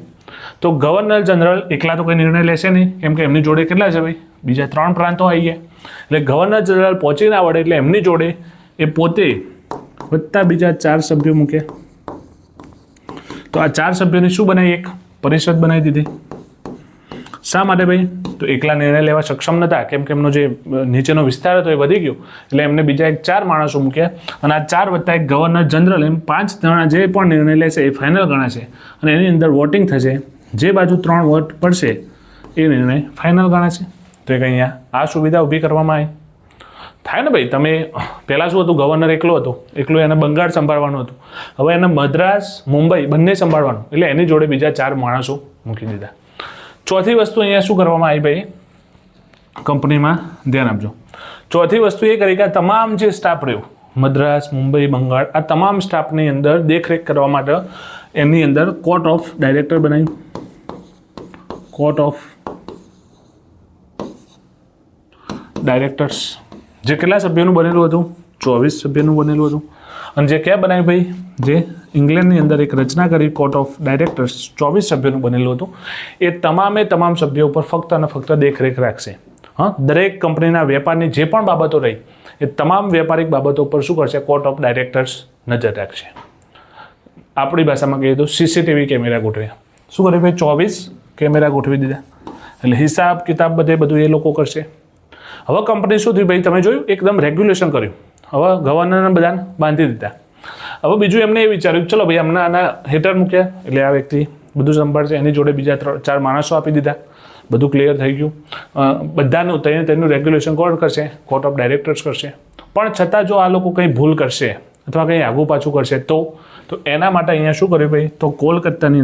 તો ગવર્નર જનરલ એકલા તો કોઈ નિર્ણય લેશે નહીં, કેમ કે એમની જોડે કેટલા છે ભાઈ? બીજા 3 પ્રાંતો આવી ગયા. એટલે ગવર્નર જનરલ પહોંચી ના વડે એટલે એમની જોડે એ પોતે વત્તા બીજા 4 સભ્યો મૂક્યા. તો આ 4 સભ્યોની શું બનાવી? એક પરિષદ બનાવી દીધી. શા માટે ભાઈ? તો એકલા નિર્ણય લેવા સક્ષમ નહોતા, કેમ કે એમનો જે નીચેનો વિસ્તાર હતો એ વધી ગયો એટલે એમને બીજા 4 માણસો મૂક્યા અને આ 4 વત્તા એક ગવર્નર જનરલ એમ 5 જણા જે પણ નિર્ણય લેશે એ ફાઇનલ ગણાશે અને એની અંદર વોટિંગ થશે. જે બાજુ 3 વોટ પડશે એ નિર્ણય ફાઇનલ ગણાશે. તો એક અહીંયા આ સુવિધા ઊભી કરવામાં આવી. થાય ને ભાઈ? તમે પહેલાં શું હતું? ગવર્નર એકલો હતો, એકલો એને બંગાળ સંભાળવાનું હતું. હવે એને મદ્રાસ, મુંબઈ બંને સંભાળવાનું એટલે એની જોડે બીજા 4 માણસો મૂકી દીધા. ચોથી વસ્તુ અહીંયા શું કરવામાં આવી ભાઈ કંપનીમાં? ધ્યાન આપજો. ચોથી વસ્તુ એ કરી કે તમામ જે સ્ટાફ રહ્યો મદ્રાસ, મુંબઈ, બંગાળ, આ તમામ સ્ટાફની અંદર દેખરેખ કરવા માટે એની અંદર કોર્ટ ઓફ ડાયરેક્ટર બનાવ્યું. કોર્ટ ઓફ ડાયરેક્ટર્સ જે કેટલા સભ્યોનું બનેલું હતું? 24 સભ્યોનું બનેલું હતું. અને જે ક્યાં બનાવ્યું ભાઈ? જે ઇંગ્લેન્ડની અંદર એક રચના કરી કોર્ટ ઓફ ડાયરેક્ટર્સ 24 સભ્યોનું બનેલું હતું. એ તમામ સભ્યો ઉપર ફક્ત અને ફક્ત દેખરેખ રાખશે. હા, દરેક કંપનીના વેપારની જે પણ બાબતો રહી એ તમામ વ્યાપારિક બાબતો પર શું કરશે? કોર્ટ ઓફ ડાયરેક્ટર્સ નજર રાખશે. આપણી ભાષામાં કહીએ તો સીસીટીવી કેમેરા ગોઠવ્યા. શું કર્યું ભાઈ? 24 કેમેરા ગોઠવી દીધા. એટલે હિસાબ કિતાબ બધું એ લોકો કરશે. હવે કંપની શું થયું ભાઈ? તમે જોયું એકદમ રેગ્યુલેશન કર્યું. હવે ગવર્નરને બધાને બાંધી દીધા. હવે બીજું એમને એ વિચાર્યું ચલો ભાઈ અમને આના હેઠળ મૂક્યા એટલે આ વ્યક્તિ બધું સંભાળશે, એની જોડે બીજા 3-4 માણસો આપી દીધા. બધું ક્લિયર થઈ ગયું. બધાનું તેનું રેગ્યુલેશન કોણ કરશે? કોર્ટ ઓફ ડાયરેક્ટર્સ કરશે. પણ છતાં જો આ લોકો કંઈ ભૂલ કરશે અથવા કંઈ આગું પાછું કરશે તો એના માટે અહીંયા શું કર્યું ભાઈ? તો કોલકાતાની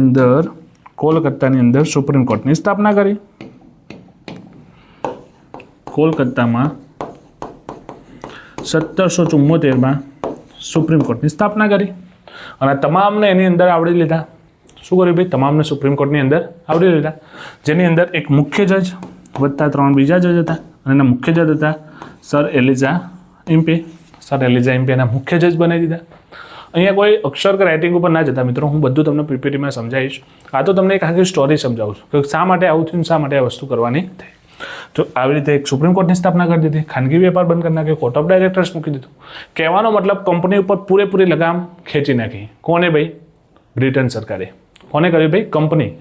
અંદર સુપ્રીમ કોર્ટની સ્થાપના કરી. કોલકાતામાં 1774માં સુપ્રીમ કોર્ટની સ્થાપના કરી અને તમામને એની અંદર આવડી લીધા. શું કર્યું ભાઈ? તમામને સુપ્રીમ કોર્ટની અંદર આવડી લીધા, જેની અંદર એક મુખ્ય જજ વત્તા 3 બીજા જજ હતા અને એના મુખ્ય જજ હતા સર એલિઝા ઇમ્પે. સર એલિઝા ઇમ્પે એના મુખ્ય જજ બનાવી દીધા. અહીંયા કોઈ અક્ષર કે રાઇટિંગ ઉપર ના જતા મિત્રો, હું બધું તમને પીપીટીમાં સમજાવીશ. આ તો તમને એક આખી સ્ટોરી સમજાવું છું કે શા માટે આવું થયું, શા માટે આ વસ્તુ કરવાની થઈ. તો આવી રીતે એક સુપ્રીમ કોર્ટની સ્થાપના કરી દીધી, ખાનગી વેપાર બંધ કરી નાખ્યો, કોર્ટ ઓફ ડાયરેક્ટર્સ મૂકી દીધું. કહેવાનો મતલબ કંપની ઉપર પૂરેપૂરી લગામ ખેંચી નાખી. કોને ભાઈ? બ્રિટન સરકારે. કોને કર્યું ભાઈ?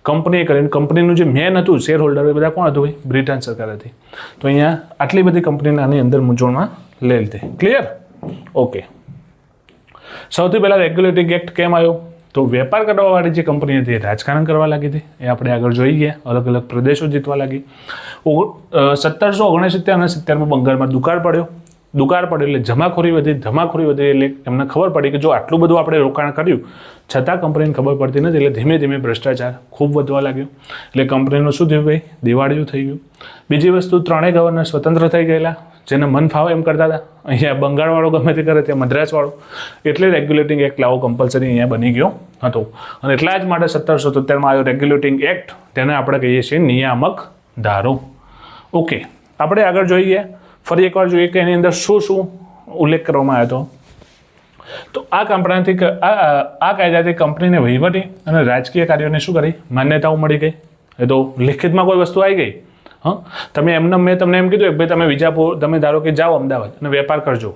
કંપનીએ કરીને. કંપનીનું જે મેન હતું શેર હોલ્ડર એ બધા કોણ હતું ભાઈ? બ્રિટન સરકાર હતી. તો અહીંયા આટલી બધી કંપનીને આની અંદર મૂંઝવણમાં લઈ લીધી. ક્લિયર? ઓકે. સૌથી પહેલાં રેગ્યુલેટિંગ એક્ટ કેમ આવ્યો? તો વેપાર કરવાવાળી જે કંપની હતી એ રાજકારણ કરવા લાગી હતી. એ આપણે આગળ જોઈ ગયા. અલગ અલગ પ્રદેશો જીતવા લાગી. 1769 અને 70માં બંગાળમાં દુકાળ પડ્યો એટલે જમાખોરી વધી એટલે એમને ખબર પડી કે જો આટલું બધું આપણે રોકાણ કર્યું છતાં કંપનીને ખબર પડતી નથી, એટલે ધીમે ધીમે ભ્રષ્ટાચાર ખૂબ વધવા લાગ્યો. એટલે કંપનીનું શું થયું ભાઈ? દિવાળિયું થઈ ગયું. બીજી વસ્તુ, 3 ગવર્નર સ્વતંત્ર થઈ ગયેલા, જેને મન ફાવે એમ કરતા હતા. અહીંયા બંગાળવાળો ગમે તે કરે, ત્યાં મદ્રાસવાળો. એટલે રેગ્યુલેટિંગ એક્ટ લાવો કમ્પલસરી અહીંયા બની ગયો હતો. અને એટલા જ માટે 1773માં આવ્યો રેગ્યુલેટિંગ એક્ટ, તેને આપણે કહીએ છીએ નિયામક ધારો. ઓકે, આપણે આગળ જોઈ ગયા. ફરી એકવાર જોઈએ કે એની અંદર શું ઉલ્લેખ કરવામાં આવ્યો હતો. તો આ કાયદાથી કંપનીને વહીવટી અને રાજકીય કાર્યોને શું કરી? માન્યતાઓ મળી ગઈ. એ તો લિખિતમાં કોઈ વસ્તુ આવી ગઈ. હા, તમે મેં તમને એમ કીધું કે ભાઈ તમે વિજાપુર, તમે ધારો કે જાઓ અમદાવાદ અને વેપાર કરજો,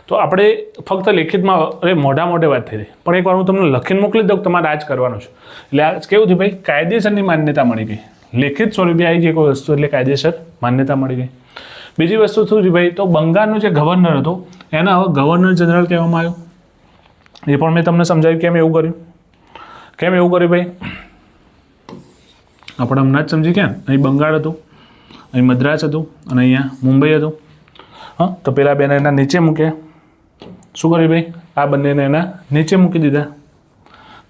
તો આપણે ફક્ત લિખિતમાં મોઢે વાત થઈ હતી. પણ એકવાર હું તમને લખીને મોકલી દઉં કે તમારે આ જ કરવાનું છે. એટલે આ કેવું થયું ભાઈ? કાયદેસરની માન્યતા મળી ગઈ. લિખિત સ્વરૂપે આવી ગઈ કોઈ વસ્તુ એટલે કાયદેસર માન્યતા મળી ગઈ. બીજી વસ્તુ શું છે ભાઈ? તો બંગાળનો જે ગવર્નર હતો એને હવે ગવર્નર જનરલ કહેવામાં આવ્યો. એ પણ મેં તમને સમજાવ્યું કેમ એવું કર્યું ભાઈ? આપણે હમણાં જ સમજી ગયા. અહીં બંગાળ હતું, અહીં મદ્રાસ હતું અને અહીંયા મુંબઈ હતું. હા, તો પેલા બેને એના નીચે મૂક્યા. શું કર્યું ભાઈ? આ બંનેને એના નીચે મૂકી દીધા.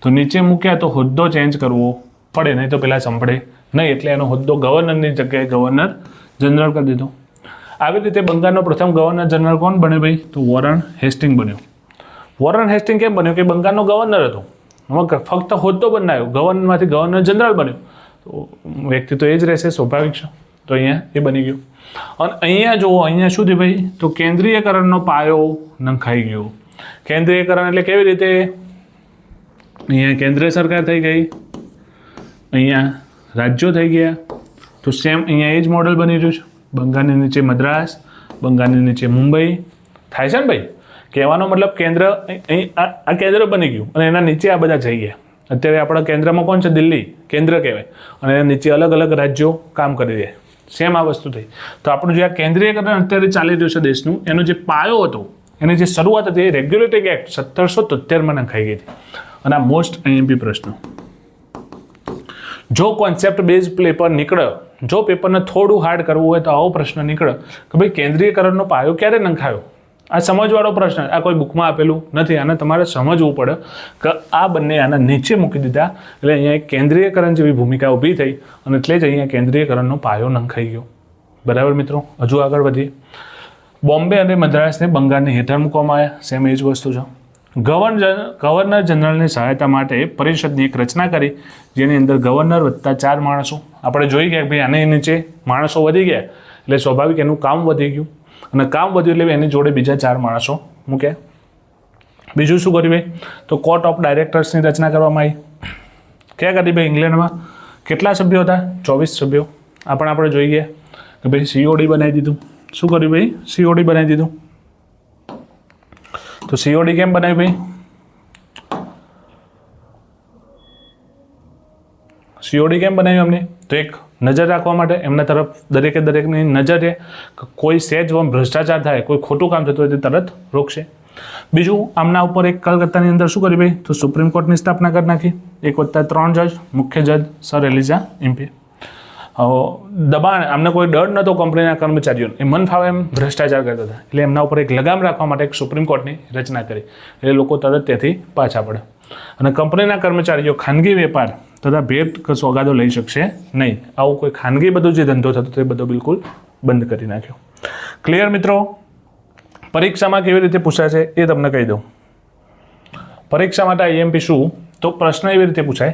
તો નીચે મૂક્યા તો હોદ્દો ચેન્જ કરવો પડે, નહીં તો પેલા સંભળે નહીં. એટલે એનો હોદ્દો ગવર્નરની જગ્યાએ ગવર્નર જનરલ કરી દીધો. આવી રીતે બંગાળનો પ્રથમ ગવર્નર જનરલ કોણ બન્યો ભાઈ? તો વોરન હેસ્ટિંગ બન્યો. વોરન હેસ્ટિંગ કેમ બન્યો? કે બંગાળનો ગવર્નર હતો, ફક્ત હોદ્દો બનાવ્યો, ગવર્નરમાંથી ગવર્નર જનરલ બન્યો. તો વ્યક્તિ તો એ જ રહેશે, સ્વાભાવિક છે. તો અહીંયા એ બની ગયું. અને અહીંયા જુઓ, અહીંયા શું થયું ભાઈ? તો કેન્દ્રીયકરણનો પાયો નંખાઈ ગયો. કેન્દ્રીયકરણ એટલે કેવી રીતે? અહીંયા કેન્દ્ર સરકાર થઈ ગઈ, અહીંયા રાજ્યો થઈ ગયા. તો સેમ અહીંયા એ જ મોડલ બની રહ્યું છે. બંગાળની નીચે મદ્રાસ, બંગાળની નીચે મુંબઈ થાય છે ને ભાઈ? કહેવાનો મતલબ કેન્દ્ર અહીં આ કેન્દ્ર બની ગયું અને એના નીચે આ બધા જઈ ગયા. અત્યારે આપણા કેન્દ્રમાં કોણ છે? દિલ્હી કેન્દ્ર કહેવાય અને એના નીચે અલગ અલગ રાજ્યો કામ કરી રહ્યા. સેમ આ વસ્તુ થઈ. તો આપણું જે આ કેન્દ્રીયકરણ અત્યારે ચાલી રહ્યું છે દેશનું, એનો જે પાયો હતો, એની જે શરૂઆત હતી, એ રેગ્યુલેટિંગ એક્ટ 1773માં નંખાઈ ગઈ હતી. અને આ મોસ્ટ આઈએમપી પ્રશ્ન, જો કોન્સેપ્ટ બેઝ પેપર નીકળે, જો પેપરને થોડું હાર્ડ કરવું હોય તો આવો પ્રશ્ન નીકળે કે ભાઈ કેન્દ્રીયકરણનો પાયો ક્યારે નંખાયો? આ સમજવાળો પ્રશ્ન, આ કોઈ બુકમાં આપેલું નથી. આને તમારે સમજવું પડે કે આ બંને આના નીચે મૂકી દીધા એટલે અહીંયા એક કેન્દ્રીયકરણ જેવી ભૂમિકા ઊભી થઈ અને એટલે જ અહીંયા કેન્દ્રીયકરણનો પાયો નંખાઈ ગયો. બરાબર મિત્રો? હજુ આગળ વધીએ. બોમ્બે અને મદ્રાસને બંગાળની હેઠળ મૂકવામાં આવ્યા. સેમ એ જ વસ્તુ છે. ગવર્નર જનરલની સહાયતા માટે પરિષદની એક રચના કરી, જેની અંદર ગવર્નર વત્તા 4 માણસો. આપણે જોઈ ગયા કે ભાઈ આની નીચે માણસો વધી ગયા એટલે સ્વાભાવિક એનું કામ વધી ગયું અને કામ વધ્યું એટલે એની જોડે બીજા 4 માણસો મૂક્યા. બીજું શું કર્યું ભાઈ? તો કોર્ટ ઓફ ડાયરેક્ટર્સની રચના કરવામાં આવી. ક્યાં કરી ભાઈ? ઇંગ્લેન્ડમાં. કેટલા સભ્યો હતા? 24 સભ્યો. આપણે જોઈ ગયા કે ભાઈ COD બનાવી દીધું. શું કર્યું ભાઈ? COD બનાવી દીધું. તો COD કેમ બનાવ્યું ભાઈ? COD કેમ બનાવ્યું એમને? તો એક નજર રાખવા માટે, એમના તરફ દરેકની નજર છે, કોઈ સહેજ ભ્રષ્ટાચાર થાય, કોઈ ખોટું કામ થતું હોય તે તરત રોકશે. બીજું, આમના ઉપર એક કલકત્તાની અંદર શું કર્યું ભાઈ? તો સુપ્રીમ કોર્ટની સ્થાપના કરી નાખી. 1+3 જજ, મુખ્ય જજ સર એલિઝા ઇમ્પે. દબાણ, આમને કોઈ ડર નહોતો કંપનીના કર્મચારીઓને, એ મન ફાવે એમ ભ્રષ્ટાચાર કરતા હતા, એટલે એમના ઉપર એક લગામ રાખવા માટે એક સુપ્રીમ કોર્ટની રચના કરી. એટલે લોકો તરત ત્યાંથી પાછા પડે. અને કંપનીના કર્મચારીઓ ખાનગી વેપાર તથા ભેટ સોગાદો લઈ શકશે નહીં. આવું કોઈ ખાનગી બધું જે ધંધો થતો તે બધો બિલકુલ બંધ કરી નાખ્યો. ક્લિયર મિત્રો? પરીક્ષામાં કેવી રીતે પૂછાશે એ તમને કહી દઉં. પરીક્ષા માટે IMP શું? તો પ્રશ્ન એવી રીતે પૂછાય,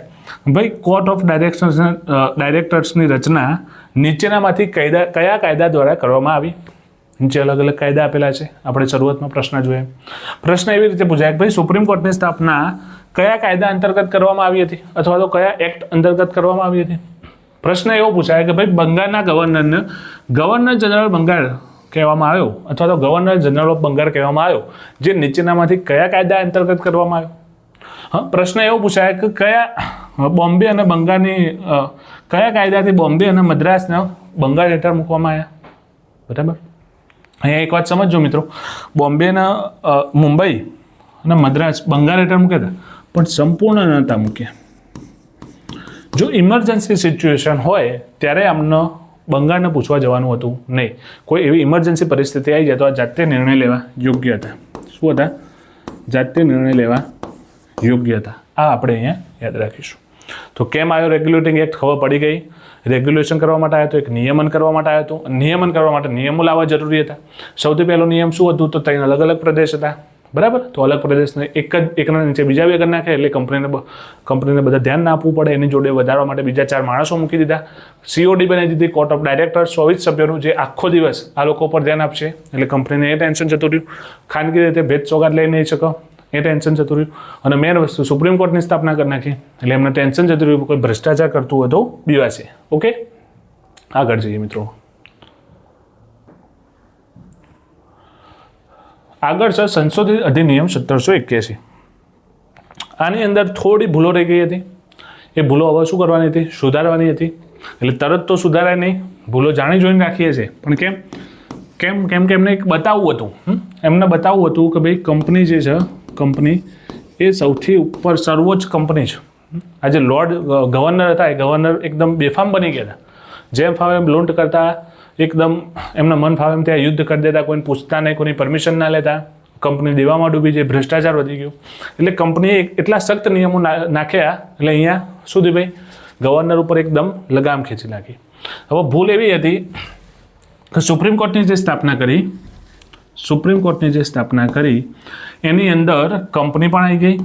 ભાઈ કોર્ટ ઓફ ડાયરેક્ટર્સની રચના નીચેનામાંથી કયા કાયદા દ્વારા કરવામાં આવી? નીચે અલગ અલગ કાયદા આપેલા છે. આપણે શરૂઆતમાં પ્રશ્ન જોઈએ. પ્રશ્ન એવી રીતે પૂછાય કે ભાઈ સુપ્રીમ કોર્ટની સ્થાપના કયા કાયદા અંતર્ગત કરવામાં આવી હતી, અથવા તો કયા એક્ટ અંતર્ગત કરવામાં આવી હતી? પ્રશ્ન એવો પૂછાય કે ભાઈ બંગાળના ગવર્નરને ગવર્નર જનરલ બંગાળ કહેવામાં આવ્યો, અથવા તો ગવર્નર જનરલ ઓફ બંગાળ કહેવામાં આવ્યો, જે નીચેનામાંથી કયા કાયદા અંતર્ગત કરવામાં આવ્યો? હા, પ્રશ્ન એવો પૂછાય કે કયા બોમ્બે અને બંગાળની કયા કાયદાથી બોમ્બે અને મદ્રાસના બંગાળ હેઠળ મૂકવામાં આવ્યા? બરાબર. અહીંયા એક વાત સમજજો મિત્રો, બોમ્બેના મુંબઈ અને મદ્રાસ બંગાળ હેઠળ મૂક્યા હતા, પણ સંપૂર્ણ નહોતા મૂક્યા. જો ઇમરજન્સી સિચ્યુએશન હોય ત્યારે આમને બંગાળને પૂછવા જવાનું હતું નહીં. કોઈ એવી ઇમરજન્સી પરિસ્થિતિ આવી જાય તો આ જાતે નિર્ણય લેવા યોગ્ય હતા. શું હતા? જાતે નિર્ણય લેવા યોગ્ય હતા. આ આપણે અહીંયા યાદ રાખીશું. તો કેમ આવ્યો રેગ્યુલેટિંગ એક્ટ? ખબર પડી ગઈ. રેગ્યુલેશન કરવા માટે આવ્યો હતો, એક નિયમન કરવા માટે આવ્યો હતો. નિયમન કરવા માટે નિયમો લાવવા જરૂરી હતા. સૌથી પહેલો નિયમ શું હતું? તો 3 અલગ અલગ પ્રદેશ હતા. બરાબર. તો અલગ પ્રદેશને એકના નીચે બીજા 2 કરી નાખે, એટલે કંપનીને બધા ધ્યાન ના આપવું પડે. એની જોડે વધારવા માટે બીજા 4 માણસો મૂકી દીધા. COD બનાવી દીધી, કોર્ટ ઓફ ડાયરેક્ટર 24 સભ્યોનું, જે આખો દિવસ આ લોકો પર ધ્યાન આપશે. એટલે કંપનીને એ ટેન્શન જતું રહ્યું. ખાનગી રીતે ભેદ સોગાદ લઈ નહીં શકો, એ ટેન્શન જતું રહ્યું. અને મેઇન વસ્તુ, સુપ્રીમ કોર્ટની સ્થાપના કરી નાખી, એટલે એમને ટેન્શન જતું રહ્યું. કોઈ ભ્રષ્ટાચાર કરતું હોય તો બીવાશે. ઓકે, આગળ જઈએ મિત્રો. આગળ છે સંશોધિત અધિનિયમ 1781. આની અંદર થોડી ભૂલો રહી ગઈ હતી. એ ભૂલો હવે શું કરવાની હતી? સુધારવાની હતી. એટલે તરત તો સુધારાય નહીં, ભૂલો જાણી જોઈને રાખીએ છીએ. પણ કેમ કે એમને એક બતાવવું હતું. એમને બતાવવું હતું કે ભાઈ કંપની જે છે, કંપની એ સૌથી ઉપર સર્વોચ્ચ કંપની છે. આજે લોર્ડ ગવર્નર હતા, એ ગવર્નર એકદમ બેફામ બની ગયા હતા. જેમ ફાવે એમ લૂંટ કરતા, એકદમ એમના મન ફાવે એમ ત્યાં યુદ્ધ કરી દેતા, કોઈને પૂછતા નહીં, કોઈની પરમિશન ના લેતા. કંપની દેવામાં ડૂબી જાય, ભ્રષ્ટાચાર વધી ગયો. એટલે કંપનીએ એટલા સખ્ત નિયમો નાખ્યા, એટલે અહીંયા સુધી ભાઈ ગવર્નર ઉપર એકદમ લગામ ખેંચી નાખી. હવે ભૂલ એવી હતી કે સુપ્રીમ કોર્ટની જે સ્થાપના કરી એની અંદર કંપની પણ આવી ગઈ,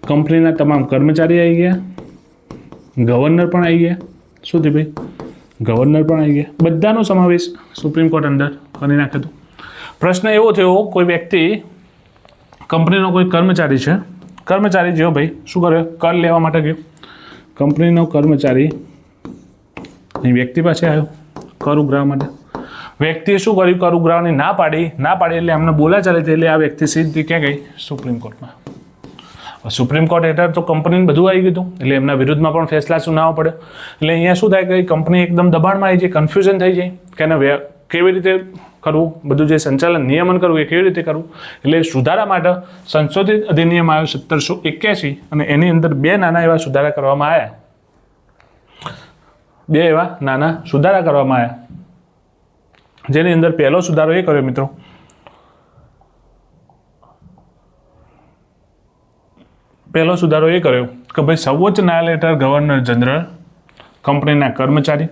કંપનીના તમામ કર્મચારી આવી ગયા, ગવર્નર પણ આવી ગયા. શું થયું ભાઈ? ગવર્નર પણ આવી ગયા. બધાનો સમાવેશ સુપ્રીમ કોર્ટ અંદર કરી નાખ્યો હતો. પ્રશ્ન એવો થયો, કોઈ વ્યક્તિ કંપનીનો કોઈ કર્મચારી છે, કર્મચારી જેવો ભાઈ શું કર્યો? કર લેવા માટે ગયો. કંપનીનો કર્મચારી અહીં વ્યક્તિ પાસે આવ્યો કર ઉઘરાવવા માટે. વ્યક્તિએ શું કર્યું? કર ઉઘરાવવાની ના પાડી એટલે એમને બોલાચાલી થઈ. એટલે આ વ્યક્તિ સીધી ક્યાં ગઈ? સુપ્રીમ કોર્ટમાં. સુપ્રીમ કોર્ટ હેઠળ તો કંપનીને બધું આવી ગયું, એટલે એમના વિરુદ્ધમાં પણ ફેસલા સુનાવવા પડે. એટલે અહીંયા શું થાય કે કંપની એકદમ દબાણમાં આવી જાય, કન્ફ્યુઝન થઈ જાય કે એને કેવી રીતે કરવું, બધું જે સંચાલન નિયમન કરવું એ કેવી રીતે કરવું. એટલે સુધારા માટે સંશોધિત અધિનિયમ આવ્યો 1781, અને એની અંદર 2 નાના એવા સુધારા કરવામાં આવ્યા. 2 એવા નાના સુધારા કરવામાં આવ્યા, જેની અંદર પહેલો સુધારો એ કર્યો મિત્રો, કે ભાઈ સર્વોચ્ચ ન્યાયાલય હેઠળ ગવર્નર જનરલ, કંપનીના કર્મચારી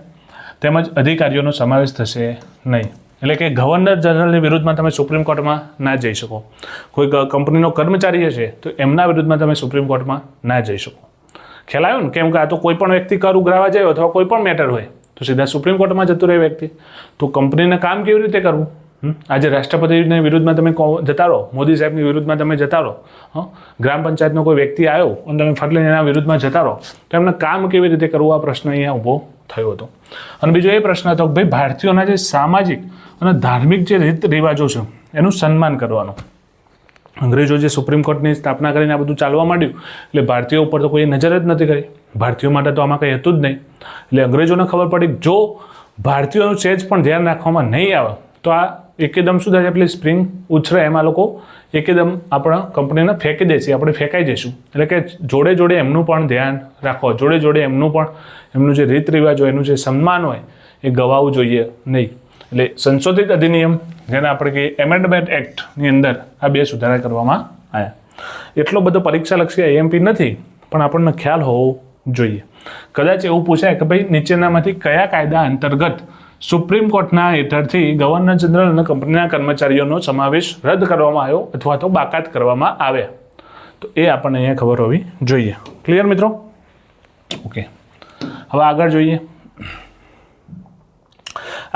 તેમજ અધિકારીઓનો સમાવેશ થશે નહીં. એટલે કે ગવર્નર જનરલની વિરુદ્ધમાં તમે સુપ્રીમ કોર્ટમાં ના જઈ શકો. કોઈ કંપનીનો કર્મચારી હશે તો એમના વિરુદ્ધમાં તમે સુપ્રીમ કોર્ટમાં ના જઈ શકો. ખ્યાલ આવ્યો ને? કેમ કે આ તો કોઈ પણ વ્યક્તિ કર ઉઘરાવા જાય અથવા કોઈ પણ મેટર હોય તો સીધા સુપ્રીમ કોર્ટમાં જતું રહે વ્યક્તિ. તો કંપનીને કામ કેવી રીતે કરવું? આજે રાષ્ટ્રપતિની વિરુદ્ધમાં તમે જતા રહો, મોદી સાહેબની વિરુદ્ધમાં તમે જતા રહો, ગ્રામ પંચાયતનો કોઈ વ્યક્તિ આવ્યો અને તમે ફટ લઈને એના વિરુદ્ધમાં જતા રહો, તો એમને કામ કેવી રીતે કરવું? આ પ્રશ્ન અહીંયા ઊભો થયો હતો. અને બીજો એ પ્રશ્ન હતો કે ભાઈ ભારતીયોના જે સામાજિક અને ધાર્મિક જે રીત રિવાજો છે એનું સન્માન કરવાનું. અંગ્રેજો જે સુપ્રીમ કોર્ટની સ્થાપના કરીને આ બધું ચાલવા માંડ્યું, એટલે ભારતીયો ઉપર તો કોઈ નજર જ નથી કરી. ભારતીયો માટે તો આમાં કંઈ હતું જ નહીં. એટલે અંગ્રેજોને ખબર પડી કે જો ભારતીયોનું સહેજ પણ ધ્યાન રાખવામાં નહીં આવે તો આ એકદમ શું થાય છે, પેલી સ્પ્રિંગ ઉછરે એમાં લોકો એકદમ આપણા કંપનીને ફેંકી દેશે, આપણે ફેંકાઈ જઈશું. એટલે કે જોડે જોડે એમનું પણ ધ્યાન રાખો, જોડે જોડે એમનું જે રીત રિવાજ હોય, એનું જે સન્માન હોય એ ગવાવું જોઈએ નહીં. એટલે સંશોધિત અધિનિયમ જેને આપણે કહીએ એમેન્ડમેન્ટ એક્ટની અંદર આ 2 સુધારા કરવામાં આવ્યા. એટલો બધો પરીક્ષાલક્ષી આઈએમપી નથી, પણ આપણને ખ્યાલ હોવો જોઈએ. કદાચ એવું પૂછાય કે ભાઈ નીચેનામાંથી કયા કાયદા અંતર્ગત સુપ્રીમ કોર્ટના હેઠળથી ગવર્નર જનરલ અને કંપનીના કર્મચારીઓનો સમાવેશ રદ કરવામાં આવ્યો અથવા તો બાકાત કરવામાં આવ્યા, તો એ આપણને અહીંયા ખબર હોવી જોઈએ. ક્લિયર મિત્રો? ઓકે, હવે આગળ જોઈએ.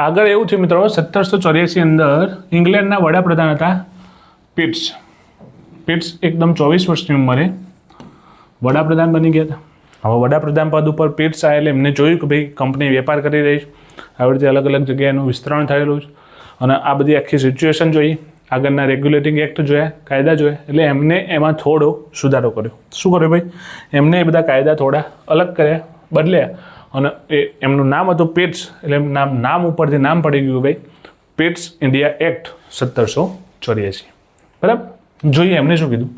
આગળ એવું થયું મિત્રો, 1784 અંદર ઇંગ્લેન્ડના વડાપ્રધાન હતા પિટ્સ. પિટ્સ એકદમ 24 વર્ષની ઉંમરે વડાપ્રધાન બની ગયા હતા. હવે વડાપ્રધાન પદ ઉપર પિટ્સ આવ્યા એટલે એમને જોયું કે ભાઈ કંપની વેપાર કરી રહી છે, આવી રીતે અલગ અલગ જગ્યાએ એનું વિસ્તરણ થયેલું છે, અને આ બધી આખી સિચ્યુએશન જોઈ, આગળના રેગ્યુલેટિંગ એક્ટ જોયા, કાયદા જોયા, એટલે એમને એમાં થોડો સુધારો કર્યો. શું કર્યો ભાઈ? એમને એ બધા કાયદા થોડા અલગ કર્યા, બદલ્યા, અને એમનું નામ હતું પિટ્સ, એટલે નામ ઉપરથી નામ પડી ગયું ભાઈ પિટ્સ ઇન્ડિયા એક્ટ 1784. બરાબર? જોઈએ એમને શું કીધું.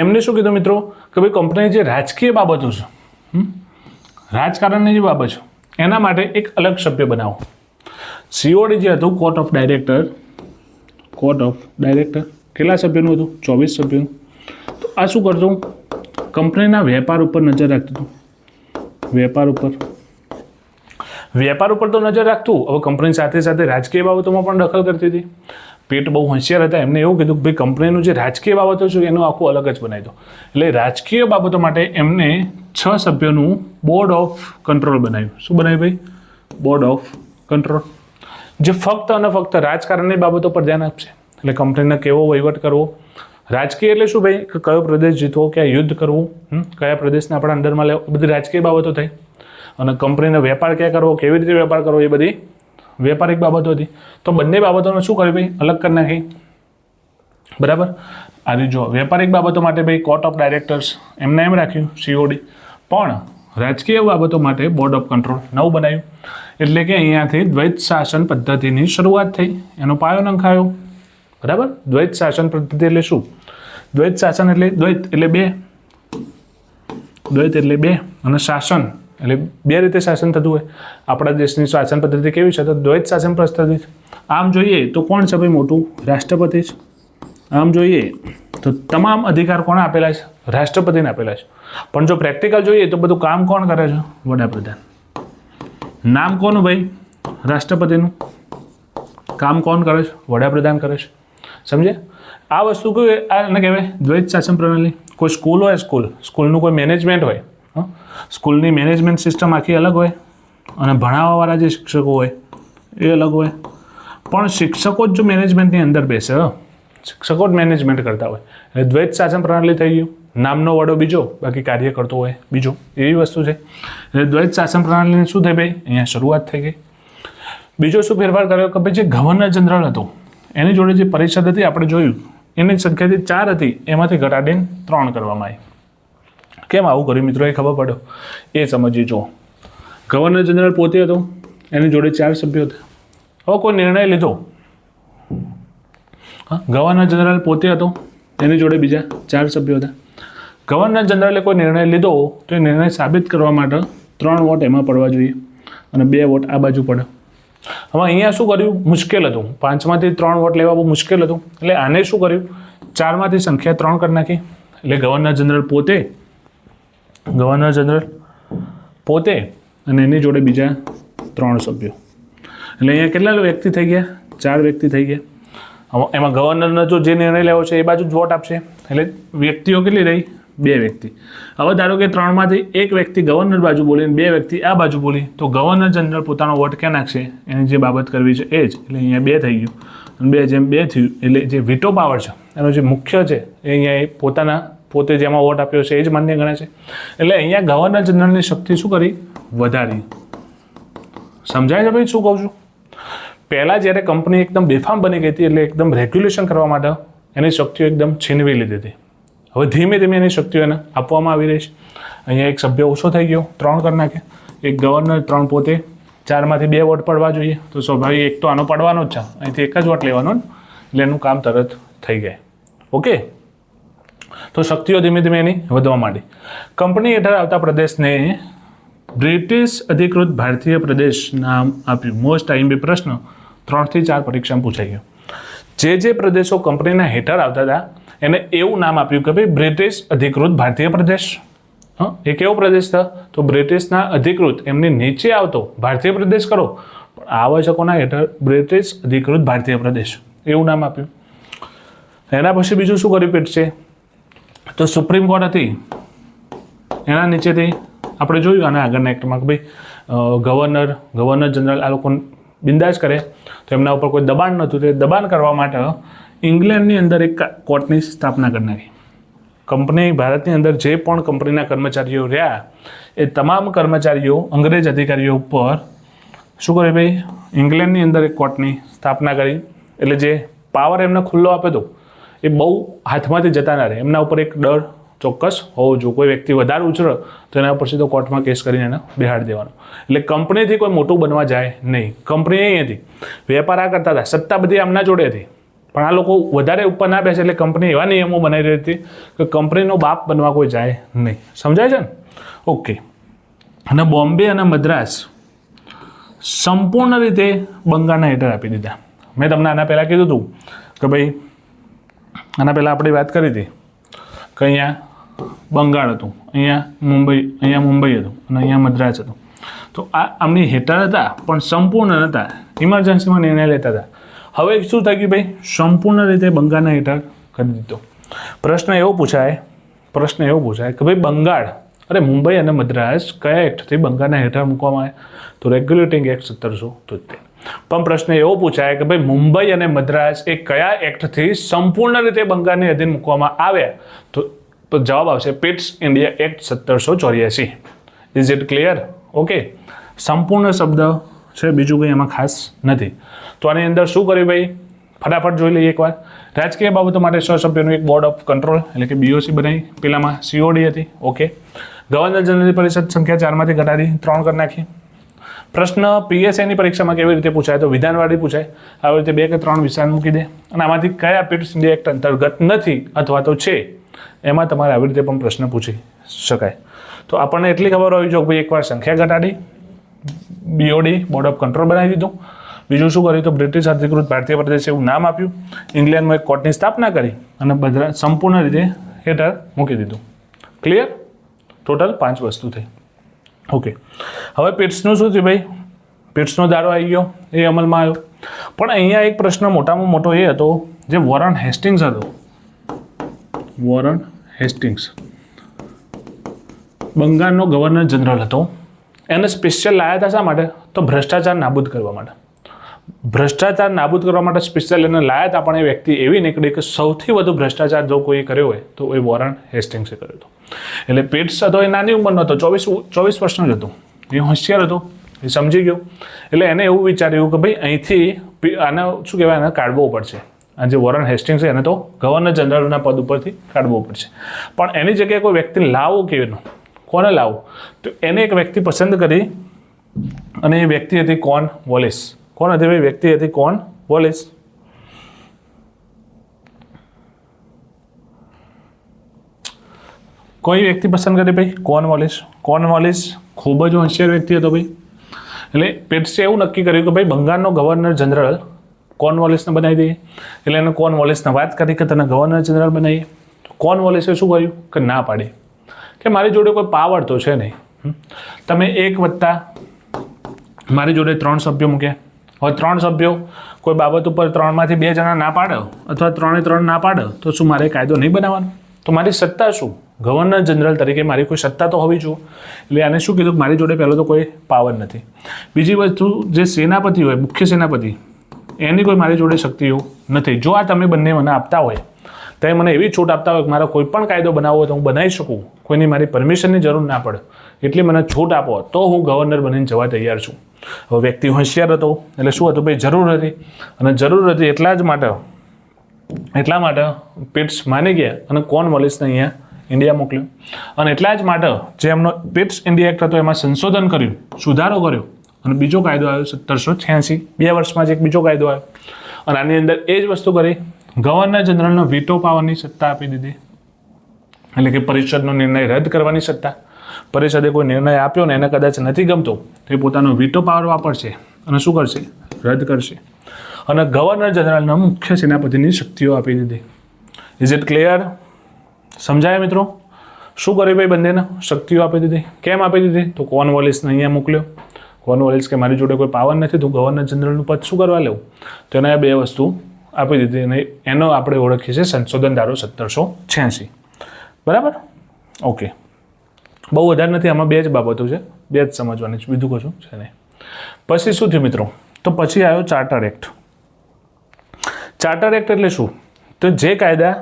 એમને શું કીધું મિત્રો કે ભાઈ કંપનીની જે રાજકીય બાબતો છે, રાજકારણની જે બાબત છે, એના માટે એક અલગ સભ્ય બનાવો. COD જે હતું કોર્ટ ઓફ ડાયરેક્ટર, કેટલા સભ્યોનું હતું? 24 સભ્યોનું. તો આ શું કરતું? કંપનીના વેપાર ઉપર નજર રાખતું હતું. વેપાર ઉપર તો નજર રાખતું, હવે કંપની સાથે સાથે રાજકીય બાબતોમાં પણ દખલ કરતી હતી. પેટ બહુ હોશિયાર હતા, એમને એવું કીધું કે ભાઈ કંપનીનું જે રાજકીય બાબતો છે એનું આખું અલગ જ બનાવી દો. એટલે રાજકીય બાબતો માટે એમને 6 સભ્યોનું બોર્ડ ઓફ કંટ્રોલ બનાવ્યું. શું બનાવ્યું ભાઈ? બોર્ડ ઓફ કંટ્રોલ, જે ફક્ત અને ફક્ત રાજકારણની બાબતો પર ધ્યાન આપશે. એટલે કંપનીને કેવો વહીવટ કરવો, રાજકીય એટલે શું ભાઈ કે કયો પ્રદેશ જીતવો, ક્યાં યુદ્ધ કરવું, કયા પ્રદેશને આપણા અંદરમાં લેવો, બધી રાજકીય બાબતો થઈ. અને કંપનીનો વેપાર ક્યાં કરવો, કેવી રીતે વેપાર કરવો, એ બધી વેપારિક બાબતો હતી. તો બંને બાબતોને શું કર્યું ભાઈ? અલગ કરી નાખી. બરાબર? આજે જો વેપારિક બાબતો માટે ભાઈ કોર્ટ ઓફ ડાયરેક્ટર્સ એમને એમ રાખ્યું COD, પણ રાજકીય બાબતો માટે બોર્ડ ઓફ કંટ્રોલ નવું બનાવ્યું. એટલે કે અહીંયાથી દ્વૈત શાસન પદ્ધતિની શરૂઆત થઈ, એનો પાયો નંખાયો. બરાબર? દ્વૈત શાસન પદ્ધતિ એટલે શું? દ્વૈત શાસન એટલે દ્વૈત એટલે બે, અને શાસન એટલે 2 રીતે શાસન થતું હોય. આપણા દેશની શાસન પદ્ધતિ કેવી છે? તો દ્વૈત શાસન પદ્ધતિ. આમ જોઈએ તો કોણ છે ભાઈ મોટું? રાષ્ટ્રપતિ છે. આમ જોઈએ તો તમામ અધિકાર કોણે આપેલા છે? રાષ્ટ્રપતિને આપેલા છે. પણ જો પ્રેક્ટિકલ જોઈએ તો બધું કામ કોણ કરે છે? વડાપ્રધાન. નામ કોનું ભાઈ? રાષ્ટ્રપતિનું. કામ કોણ કરે છે? વડાપ્રધાન કરે છે. સમજે? આ વસ્તુ આને કહેવાય દ્વૈત શાસન પ્રણાલી. કોઈ સ્કૂલ હોય, સ્કૂલનું કોઈ મેનેજમેન્ટ હોય, સ્કૂલની મેનેજમેન્ટ સિસ્ટમ આખી અલગ હોય, અને ભણાવવાવાળા જે શિક્ષકો હોય એ અલગ હોય. પણ શિક્ષકો જ જો મેનેજમેન્ટની અંદર બેસે, શિક્ષકો જ મેનેજમેન્ટ કરતા હોય, એટલે દ્વૈત શાસન પ્રણાલી થઈ ગયું. નામનો વડો બીજો, બાકી કાર્ય કરતો હોય બીજો, એવી વસ્તુ છે. એટલે દ્વૈત શાસન પ્રણાલીની શું થઈ ભાઈ? અહીંયા શરૂઆત થઈ ગઈ. બીજો શું ફેરફાર કર્યો કે ભાઈ જે ગવર્નર જનરલ હતો એની જોડે જે પરિષદ હતી આપણે જોયું, એની સંખ્યાથી 4 હતી, એમાંથી ઘટાડીને 3 કરવામાં આવી. કેમ આવું કર્યું મિત્રો? એ ખબર પડ્યો એ સમજીએ. જો ગવર્નર જનરલ પોતે હતો, એની જોડે 4 સભ્યો હતા. હવે કોઈ નિર્ણય લીધો, ગવર્નર જનરલ પોતે હતો, એની જોડે બીજા 4 સભ્યો હતા. ગવર્નર જનરલે કોઈ નિર્ણય લીધો તો એ નિર્ણય સાબિત કરવા માટે 3 વોટ એમાં પડવા જોઈએ, અને 2 વોટ આ બાજુ પડે. હવે અહીંયા શું કર્યું? મુશ્કેલ હતું. 5માંથી 3 વોટ લેવા બહુ મુશ્કેલ હતું. એટલે આને શું કર્યું? 4માંથી સંખ્યા 3 કરી નાખી. એટલે ગવર્નર જનરલ પોતે અને એની જોડે બીજા 3 સભ્યો. એટલે અહીંયા કેટલા વ્યક્તિ થઈ ગયા? 4 વ્યક્તિ થઈ ગયા. હવે એમાં ગવર્નરનો જો જે નિર્ણય લેવો છે એ બાજુ જ વોટ આપશે. એટલે વ્યક્તિઓ કેટલી રહી? 2 વ્યક્તિ. હવે ધારો કે 3માંથી 1 વ્યક્તિ ગવર્નર બાજુ બોલી અને 2 વ્યક્તિ આ બાજુ બોલી, તો ગવર્નર જનરલ પોતાનો વોટ ક્યાં નાખશે? એની જે બાબત કરવી છે એ જ. એટલે અહીંયા 2 થઈ ગયું, અને 2 જેમ 2 થયું. એટલે જે વીટો પાવર છે એનો જે મુખ્ય છે એ અહીંયા પોતે જેમાં વોટ આપ્યો છે એ જ માન્ય ગણાય છે. એટલે અહીંયા ગવર્નર જનરલની શક્તિ શું કરી? વધારી. સમજાય છે ભાઈ શું કહું છું? પહેલાં જ્યારે કંપની એકદમ બેફામ બની ગઈ હતી, એટલે એકદમ રેગ્યુલેશન કરવા માટે એની શક્તિઓ એકદમ છીનવી લીધી હતી. હવે ધીમે ધીમે એની શક્તિઓ એને આપવામાં આવી રહી છે. અહીંયા એક સભ્ય ઓછો થઈ ગયો, 3 કરી નાખે. એક ગવર્નર, 3 પોતે, 4માંથી 2 વોટ પડવા જોઈએ, તો સ્વાભાવિક એક તો આનો પડવાનો જ છે, અહીંથી એક જ વોટ લેવાનો એટલે એનું કામ તરત થઈ જાય. ઓકે, તો શક્તિઓ ધીમે ધીમે એની વધવા માંડી. કંપની હેઠળ આવતા પ્રદેશને બ્રિટિશ અધિકૃત ભારતીય પ્રદેશ નામ આપ્યું. મોસ્ટ આઈએમપી પ્રશ્ન 3 થી 4 પરીક્ષામાં પૂછાઈ ગયો. જે પ્રદેશો કંપનીના હેઠળ આવતા હતા એને એવું નામ આપ્યું કે ભાઈ બ્રિટિશ અધિકૃત ભારતીય પ્રદેશ. એ કેવો પ્રદેશ હતો? તો બ્રિટિશના અધિકૃત એમની નીચે આવતો ભારતીય પ્રદેશ કરો, પણ આવશ્યકોના હેઠળ બ્રિટિશ અધિકૃત ભારતીય પ્રદેશ એવું નામ આપ્યું. એના પછી બીજું શું કર્યું પેટસે? તો સુપ્રીમ કોર્ટ હતી એના નીચેથી આપણે જોયું આના આગળના એક્ટમાં કે ભાઈ ગવર્નર જનરલ આ લોકો બિંદાસ કરે તો એમના ઉપર કોઈ દબાણ નહોતું. તે દબાણ કરવા માટે ઇંગ્લેન્ડની અંદર એક કોર્ટની સ્થાપના કરી નાખી. કંપની ભારતની અંદર જે પણ કંપનીના કર્મચારીઓ રહ્યા એ તમામ કર્મચારીઓ અંગ્રેજ અધિકારીઓ ઉપર શું કરે ભાઈ? ઇંગ્લેન્ડની અંદર એક કોર્ટની સ્થાપના કરી. એટલે જે પાવર એમને ખુલ્લો આપ્યો હતો એ બહુ હાથમાંથી જતા ના રહે. એમના ઉપર એક ડર ચોક્કસ હોવો જોઈએ. કોઈ વ્યક્તિ વધારે ઉછળે તો એના ઉપર સીધો કોર્ટમાં કેસ કરીને એને બેહાડી દેવાનો. એટલે કંપનીથી કોઈ મોટું બનવા જાય નહીં. કંપની અહીં હતી, વેપાર આ કરતા હતા, સત્તા બધી આમના જોડે હતી, પણ આ લોકો વધારે ઉપર ના બેસે એટલે કંપની એવા નિયમો બનાવી રહી હતી કે કંપનીનો બાપ બનવા કોઈ જાય નહીં. સમજાય છે ને? ઓકે. અને બોમ્બે અને મદ્રાસ સંપૂર્ણ રીતે બંગાળના હેઠળ આપી દીધા. મેં તમને આના પહેલાં કીધું હતું કે ભાઈ આના પહેલાં આપણે વાત કરી હતી કે અહીંયા બંગાળ હતું, અહીંયા મુંબઈ હતું અને અહીંયા મદ્રાસ હતું. તો આ આમની હેઠળ હતા પણ સંપૂર્ણ નહોતા, ઇમરજન્સીમાં નિર્ણય લેતા હતા. હવે શું થઈ ગયું ભાઈ? સંપૂર્ણ રીતે બંગાળના હેઠળ કરી દીધો. પ્રશ્ન એવો પૂછાય કે ભાઈ બંગાળ અરે મુંબઈ અને મદ્રાસ કયા એક્ટથી બંગાળના હેઠળ મૂકવામાં આવે? તો રેગ્યુલેટિંગ એક્ટ 1773. પણ પ્રશ્ન એવો પૂછાય કે ભાઈ મુંબઈ અને મદ્રાસ એ કયા એક્ટથી સંપૂર્ણ રીતે બંગાળની અધીન મૂકવામાં આવ્યા? તો જવાબ આવશે Pitt's India act 1784. Is it clear? Okay. સંપૂર્ણ શબ્દ છે, બીજું કંઈ એમાં ખાસ નથી. તો આની અંદર શું કર્યું ભાઈ? ફટાફટ જોઈ લઈએ એકવાર. રાજકીય બાબતો માટે 6 સભ્યોનું એક બોર્ડ ઓફ કંટ્રોલ એટલે કે BOC બનાવી. પેલામાં COD હતી. ઓકે. ગવર્નર જનરલ પરિષદ સંખ્યા 4માંથી ઘટાડી 3 કરી નાખી. પ્રશ્ન PSIની પરીક્ષામાં કેવી રીતે પૂછાય? તો વિધાનવાળી પૂછાય. આવી રીતે 2 કે 3 વિષય મૂકી દે અને આમાંથી કયા પિટ્સ ઇન્ડિયા એક્ટ અંતર્ગત નથી અથવા તો છે એમાં તમારે આવી રીતે પણ પ્રશ્ન પૂછી શકાય. તો આપણને એટલી ખબર હોવી જોઈએ કે ભાઈ એકવાર સંખ્યા ઘટાડી, BOD બોર્ડ ઓફ કંટ્રોલ બનાવી દીધું. બીજું શું કર્યું? તો બ્રિટિશ અધિકૃત ભારતીય પ્રદેશ એવું નામ આપ્યું. ઇંગ્લેન્ડમાં એક કોર્ટની સ્થાપના કરી અને બધા સંપૂર્ણ રીતે હેઠળ મૂકી દીધું. ક્લિયર? ટોટલ 5 વસ્તુ થઈ. ઓકે. હવે પિટ્સનું શું થયું ભાઈ? પિટ્સનો દારો આવી ગયો, એ અમલમાં આવ્યો. પણ અહીંયા એક પ્રશ્ન મોટામાં મોટો એ હતો જે વોરન હેસ્ટિંગ્સ હતો. વોરન હેસ્ટિંગ્સ બંગાળનો ગવર્નર જનરલ હતો. એને સ્પેશિયલ લાયા હતા શા માટે? તો ભ્રષ્ટાચાર નાબૂદ કરવા માટે. ભ્રષ્ટાચાર નાબૂદ કરવા માટે સ્પેશિયલ એને લાયા હતા. પણ એ વ્યક્તિ એવી નીકળી કે સૌથી વધુ ભ્રષ્ટાચાર જો કોઈ કર્યો હોય તો એ વોરન હેસ્ટિંગ્સે કર્યો હતો. એટલે પિટ્સ હતો એ નાની ઉંમરનો હતો, 24 વર્ષનો જ હતો. એ હોશિયાર હતો, એ સમજી ગયો. એટલે એને એવું વિચાર્યું કે ભાઈ અહીંથી આને શું કહેવાય, એને કાઢવો પડશે. આ જે વોરન હેસ્ટિંગ્સ છે એને તો ગવર્નર જનરલના પદ ઉપરથી કાઢવો પડશે. પણ એની જગ્યાએ કોઈ વ્યક્તિ લાવવું કેવીનો? કોને લાવવું? તો એને એક વ્યક્તિ પસંદ કરી અને એ વ્યક્તિ હતી કોર્નવોલિસ. કોણ હતી ભાઈ? વ્યક્તિ હતી કોર્નવોલિસ. કોઈ વ્યક્તિ પસંદ કરી ભાઈ? કોર્નવોલિસ. કોર્નવોલિસ ખૂબ જ હોશિયાર વ્યક્તિ હતો ભાઈ. એટલે પિટ્સે એવું નક્કી કર્યું કે ભાઈ બંગાળનો ગવર્નર જનરલ કોર્નવોલિસને બનાવી દઈએ. એટલે એને કોર્નવોલિસને વાત કરી કે તને ગવર્નર જનરલ બનાવીએ. કોર્નવોલિસે શું કર્યું કે ના પાડી કે મારી જોડે કોઈ પાવર તો છે નહીં. તમે 1+ મારી જોડે 3 સભ્યો મૂક્યા. હવે 3 સભ્યો કોઈ બાબત ઉપર 3માંથી 2 જણા ના પાડે અથવા 3 ના પાડે તો શું મારે કાયદો નહીં બનાવવાનો? તો મારી સત્તા શું? ગવર્નર જનરલ તરીકે મારી કોઈ સત્તા તો હોવી જોઈએ. એટલે આને શું કીધું? મારી જોડે પહેલો તો કોઈ પાવર નથી. બીજી વસ્તુ, જે સેનાપતિ હોય, મુખ્ય સેનાપતિ, એની કોઈ મારી જોડે શક્તિઓ નથી. જો આ તમે બંને મને આપતા હોય તો મને એવી છૂટ આપતા હોય કે મારો કોઈ પણ કાયદો બનાવવો હોય તો હું બનાવી શકું, કોઈની મારી પરમિશનની જરૂર ના પડે, એટલી મને છૂટ આપો તો હું ગવર્નર બનીને જવા તૈયાર છું. હવે વ્યક્તિ હોશિયાર હતો એટલે શું હતું ભાઈ? જરૂર હતી. અને જરૂર હતી એટલા માટે પિટ્સ માની ગયા અને કોર્નવોલિસને અહીંયા ઇન્ડિયા મોકલ્યો. અને એટલા જ માટે જે એમનો PIPS ઇન્ડિયા એક્ટ હતો એમાં સંશોધન કર્યું, સુધારો કર્યો અને બીજો કાયદો આવ્યો 1786. 2 વર્ષમાં જ એક બીજો કાયદો આવ્યો અને આની અંદર એ જ વસ્તુ કરી, ગવર્નર જનરલનો વીટો પાવરની સત્તા આપી દીધી. એટલે કે પરિષદનો નિર્ણય રદ કરવાની સત્તા. પરિષદે કોઈ નિર્ણય આપ્યો ને એને કદાચ નથી ગમતો તો એ પોતાનો વીટો પાવર વાપરશે અને શું કરશે? રદ કરશે. અને ગવર્નર જનરલના મુખ્ય સેનાપતિની શક્તિઓ આપી દીધી. Is it clear? સમજાય મિત્રો? શું કર્યું ભાઈ? બંનેને શક્તિઓ આપી દીધી. કેમ આપી દીધી? તો કોર્નવોલિસને અહીંયા મોકલ્યો. કોર્નવોલિસ કે મારી જોડે કોઈ પાવર નથી, તો ગવર્નર જનરલનું પદ શું કરવા લેવું? તો એને 2 વસ્તુ આપી દીધી અને એનો આપણે ઓળખીએ છીએ સંશોધન ધારો 1786. બરાબર? ઓકે, બહુ વધારે નથી, આમાં 2 જ બાબતો છે, 2 જ સમજવાની છે, બીજું કશું છે નહીં. પછી શું થયું મિત્રો? તો પછી આવ્યો ચાર્ટર એક્ટ. ચાર્ટર એક્ટ એટલે શું? તો જે કાયદા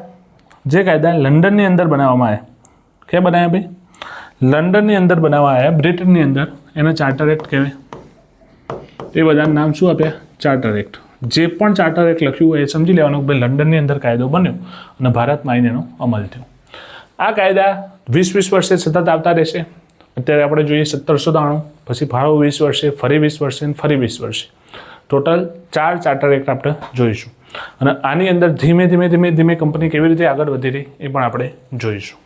લંડનની અંદર બનાવવામાં આવ્યા. ક્યાં બનાવ્યા ભાઈ? લંડનની અંદર બનાવવા આવ્યા, બ્રિટનની અંદર. એને ચાર્ટર એક્ટ કહેવાય. એ બધાના નામ શું આપ્યા? Charter act. જે પણ ચાર્ટર એક્ટ લખ્યું હોય એ સમજી લેવાનું કે ભાઈ લંડનની અંદર કાયદો બન્યો અને ભારતમાં આવીને એનો અમલ થયો. આ કાયદા 20 વર્ષે સતત આવતા રહેશે. અત્યારે આપણે જોઈએ 1793, પછી ફાળો 20 વર્ષે, ફરી 20 વર્ષે અને ફરી 20 વર્ષે. ટોટલ 4 ચાર્ટર એક્ટ આપણે જોઈશું અને આની અંદર ધીમે ધીમે કંપની કેવી રીતે આગળ વધી રહી એ પણ આપણે જોઈશું.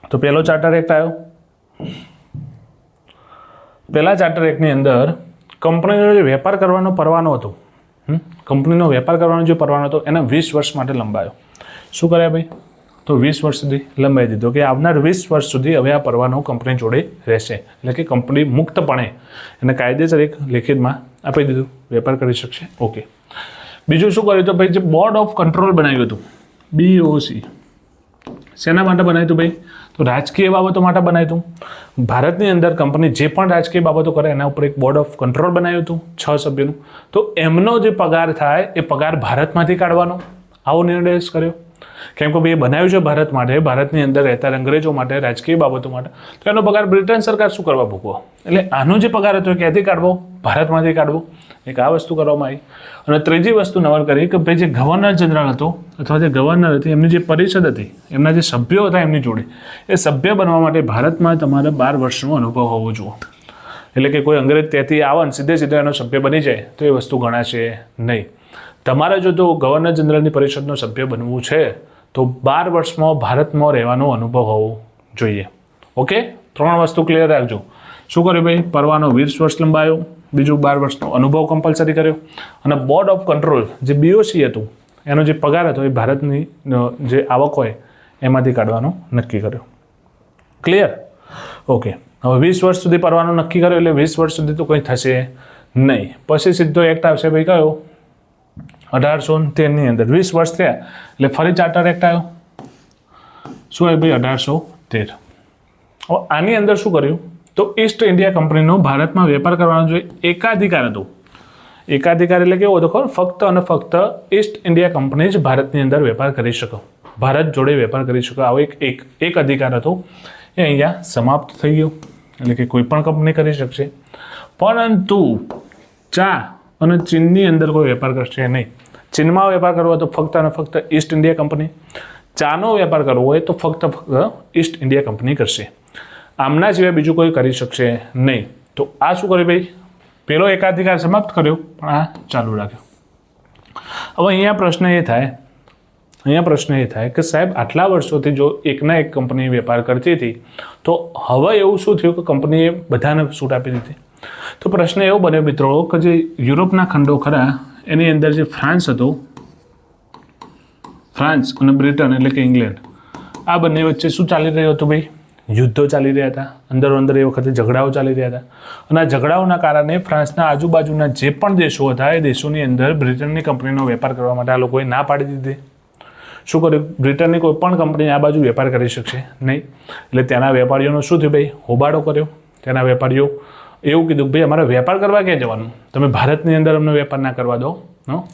તો પહેલો ચાર્ટર એક્ટ આવ્યો. પહેલા ચાર્ટર એક્ટની અંદર કંપનીનો જે વેપાર કરવાનો પરવાનો હતો, કંપનીનો વેપાર કરવાનો જે પરવાનો હતો એના 20 વર્ષ માટે લંબાયો. શું કર્યા ભાઈ? તો 20 વર્ષ સુધી લંબાઈ દીધો કે આવનાર 20 વર્ષ સુધી હવે આ પરવાનો કંપની જોડે રહેશે. એટલે કે કંપની મુક્તપણે એને કાયદેસર એક લેખિતમાં આપી દીધું, વેપાર કરી શકશે. ઓકે, બીજું શું કર્યું? તો ભાઈ જે બોર્ડ ઓફ કંટ્રોલ બનાવ્યું હતું, BOC, શેના માટે બનાવ્યું હતું ભાઈ? તો રાજકીય બાબતો માટે બનાવ્યું હતું. ભારતની અંદર કંપની જે પણ રાજકીય બાબતો કરે એના ઉપર એક બોર્ડ ઓફ કંટ્રોલ બનાવ્યું હતું 6 સભ્યોનું. તો એમનો જે પગાર થાય એ પગાર ભારતમાંથી કાઢવાનો, આવો નિર્ણય કર્યો. કેમ કે ભાઈ એ બનાવ્યું છે ભારત માટે, ભારતની અંદર રહેતા અંગ્રેજો માટે, રાજકીય બાબતો માટે. તો એનો પગાર બ્રિટન સરકાર શું કરવા ભોગવો? એટલે આનો જે પગાર હતો એ ક્યાંથી કાઢવો? ભારતમાંથી કાઢવો. એક આ વસ્તુ કરવામાં આવી. અને ત્રીજી વસ્તુ નવલ કરી કે ભાઈ જે ગવર્નર જનરલ હતો અથવા જે ગવર્નર હતી એમની જે પરિષદ હતી, એમના જે સભ્યો હતા એમની જોડે, એ સભ્ય બનવા માટે ભારતમાં તમારે 12 વર્ષનો અનુભવ હોવો જોઈએ. એટલે કે કોઈ અંગ્રેજ ત્યાંથી આવે ને સીધે એનો સભ્ય બની જાય તો એ વસ્તુ ગણાશે નહીં. તમારે જો તો ગવર્નર જનરલની પરિષદનો સભ્ય બનવું છે તો 12 વર્ષમાં ભારતમાં રહેવાનો અનુભવ હોવો જોઈએ. ઓકે, 3 વસ્તુ ક્લિયર રાખજો. શું કર્યું ભાઈ? પરવાનો 20 વર્ષ લંબાયો, બીજું 12 વર્ષનો અનુભવ કમ્પલસરી કર્યો અને બોર્ડ ઓફ કંટ્રોલ જે BOC હતું એનો જે પગાર હતો એ ભારતની જે આવક હોય એમાંથી કાઢવાનો નક્કી કર્યો. ક્લિયર? ઓકે, હવે 20 વર્ષ સુધી પરવાનો નક્કી કર્યો એટલે 20 વર્ષ સુધી તો કંઈ થશે નહીં. પછી સીધો એક્ટ આવશે ભાઈ કયો? 1813ની અંદર 20 વર્ષ થયા એટલે ફરી ચાર્ટર એક્ટ આવ્યો. શું આવ્યું ભાઈ? 1813. હવે આની અંદર શું કર્યું? તો ઈસ્ટ ઇન્ડિયા કંપનીનો ભારતમાં વેપાર કરવાનો જે એકાધિકાર હતો, એકાધિકાર એટલે કેવો હતો? ફક્ત અને ફક્ત ઈસ્ટ ઇન્ડિયા કંપની જ ભારતની અંદર વેપાર કરી શકો, ભારત જોડે વેપાર કરી શકો, આવો એક અધિકાર હતો. એ અહીંયા સમાપ્ત થઈ ગયો. એટલે કે કોઈ પણ કંપની કરી શકશે, પરંતુ ચા અને ચીનની અંદર કોઈ વેપાર કરશે નહીં. ચીનમાં વેપાર કરવો હોય તો ફક્ત અને ફક્ત ઈસ્ટ ઇન્ડિયા કંપની, ચાનો વેપાર કરવો હોય તો ફક્ત ઈસ્ટ ઇન્ડિયા કંપની કરશે. આમના સિવાય બીજું કોઈ કરી શકશે નહીં. તો આ શું કર્યું ભાઈ? પેલો એકાધિકાર સમાપ્ત કર્યો પણ આ ચાલુ રાખ્યો. હવે અહીંયા પ્રશ્ન એ થાય કે સાહેબ આટલા વર્ષોથી જો એકના એક કંપની વેપાર કરતી હતી તો હવે એવું શું થયું કે કંપનીએ બધાને છૂટ આપી દીધી? તો પ્રશ્ન એવો બન્યો મિત્રો કે જે યુરોપના ખંડો ખરા એની અંદર જે ફ્રાન્સ હતો, ફ્રાન્સ અને બ્રિટન એટલે કે ઇંગ્લેન્ડ, આ બંને વચ્ચે શું ચાલી રહ્યું હતું ભાઈ? યુદ્ધો ચાલી રહ્યા હતા, અંદર એ વખતે ઝઘડાઓ ચાલી રહ્યા હતા. અને આ ઝઘડાઓના કારણે ફ્રાન્સના આજુબાજુના જે પણ દેશો હતા એ દેશોની અંદર બ્રિટનની કંપનીનો વેપાર કરવા માટે આ લોકોએ ના પાડી દીધી. શું કર્યું? બ્રિટનની કોઈ પણ કંપની આ બાજુ વેપાર કરી શકશે નહીં. એટલે ત્યાંના વેપારીઓનો શું થયું ભાઈ? હોબાળો કર્યો. ત્યાંના વેપારીઓ એવું કીધું કે ભાઈ અમારે વેપાર કરવા ક્યાં જવાનું? તમે ભારતની અંદર અમને વેપાર ના કરવા દો,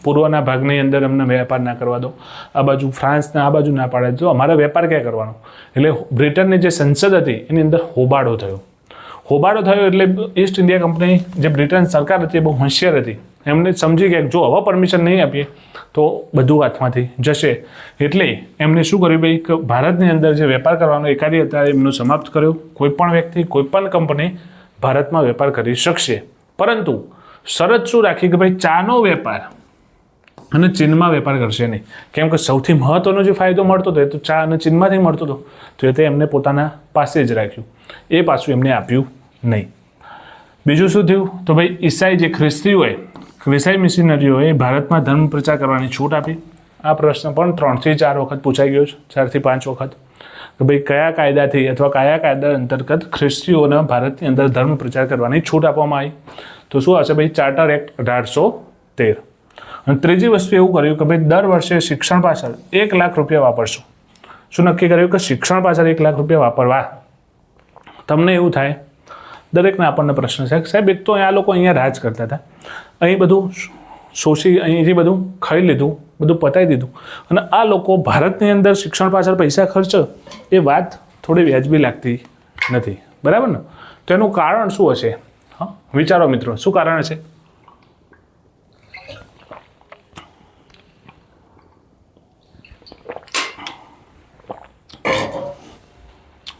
પૂર્વના ભાગની અંદર અમને વેપાર ના કરવા દો, આ બાજુ ફ્રાન્સના આ બાજુ ના પાડે તો અમારે વેપાર ક્યાં કરવાનો? એટલે બ્રિટનની જે સંસદ હતી એની અંદર હોબાળો થયો એટલે ઈસ્ટ ઇન્ડિયા કંપની જે બ્રિટન સરકાર હતી એ બહુ હોશિયાર હતી. એમને સમજી ગયા જો હવે પરમિશન નહીં આપીએ તો બધું હાથમાંથી જશે. એટલે એમને શું કર્યું ભાઈ કે ભારતની અંદર જે વેપાર કરવાનો એકાદી હતા એમનો સમાપ્ત કર્યો. કોઈ પણ વ્યક્તિ કોઈ પણ કંપની ભારતમાં વેપાર કરી શકશે, પરંતુ શરત શું રાખી કે ભાઈ ચાનો વેપાર અને ચીનમાં વેપાર કરશે નહીં. કેમ કે સૌથી મહત્વનો જે ફાયદો મળતો હતો એ તો ચા અને ચીનમાંથી જ મળતો હતો, તો એ તે એમને પોતાના પાસે જ રાખ્યું. એ પાછું એમને આપ્યું નહીં. બીજું શું થયું તો ભાઈ ઈસાઈ જે ખ્રિસ્તીઓએ ઈસાઈ મિશનરીઓએ ભારતમાં ધર્મ પ્રચાર કરવાની છૂટ આપી. આ પ્રશ્ન પણ 3 થી 4 વખત પૂછાઈ ગયો છે, 4 થી 5 વખત કે ભાઈ કયા કાયદાથી અથવા કયા કાયદા અંતર્ગત ખ્રિસ્તીઓને ભારતની અંદર ધર્મ પ્રચાર કરવાની છૂટ આપવામાં આવી. તો શું હશે ભાઈ ચાર્ટર એક્ટ 1813. અને ત્રીજી વસ્તુ એવું કર્યું કે ભાઈ દર વર્ષે શિક્ષણ પાછળ 1 લાખ રૂપિયા વાપરશો. શું નક્કી કર્યું કે શિક્ષણ પાછળ 1 લાખ રૂપિયા વાપરવા. તમને એવું થાય દરેકને આપણને પ્રશ્ન છે કે સાહેબ એક તો આ લોકો અહીંયા રાજ કરતા હતા, અહીં બધું અહીંથી બધું ખાઈ લીધું, બધું પતાવી દીધું, અને આ લોકો ભારતની અંદર શિક્ષણ પાછળ પૈસા ખર્ચે, એ વાત થોડી વ્યાજબી લાગતી નથી, બરાબર ને? તો એનું કારણ શું હશે? હા, વિચારો મિત્રો, શું કારણ હશે?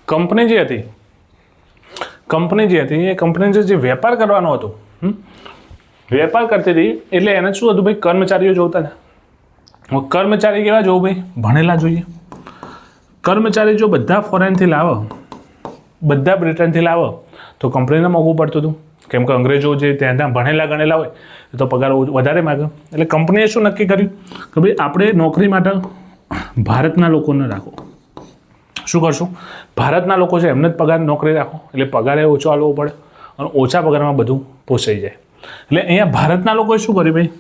કંપની જે હતી એ કંપની જે વેપાર કરવાનો હતો, વેપાર કરતી હતી, એટલે એને શું હતું ભાઈ કર્મચારીઓ જોતા હતા. કર્મચારી કેવા જોવું ભાઈ? ભણેલા જોઈએ. કર્મચારી જો બધા ફોરેનથી લાવો, બધા બ્રિટનથી લાવો તો કંપનીને મોંઘું પડતું હતું. કેમ કે અંગ્રેજો જે ત્યાં ભણેલા ગણેલા હોય એ તો પગાર વધારે માગે. એટલે કંપનીએ શું નક્કી કર્યું કે ભાઈ આપણે નોકરી માટે ભારતના લોકોને રાખો. શું કરશું? ભારતના લોકો છે એમને જ પગાર નોકરી રાખો, એટલે પગારે ઓછો આલવો પડે અને ઓછા પગારમાં બધું પોસાઈ જાય. એટલે અહીંયા ભારતના લોકોએ શું કર્યું ભાઈ?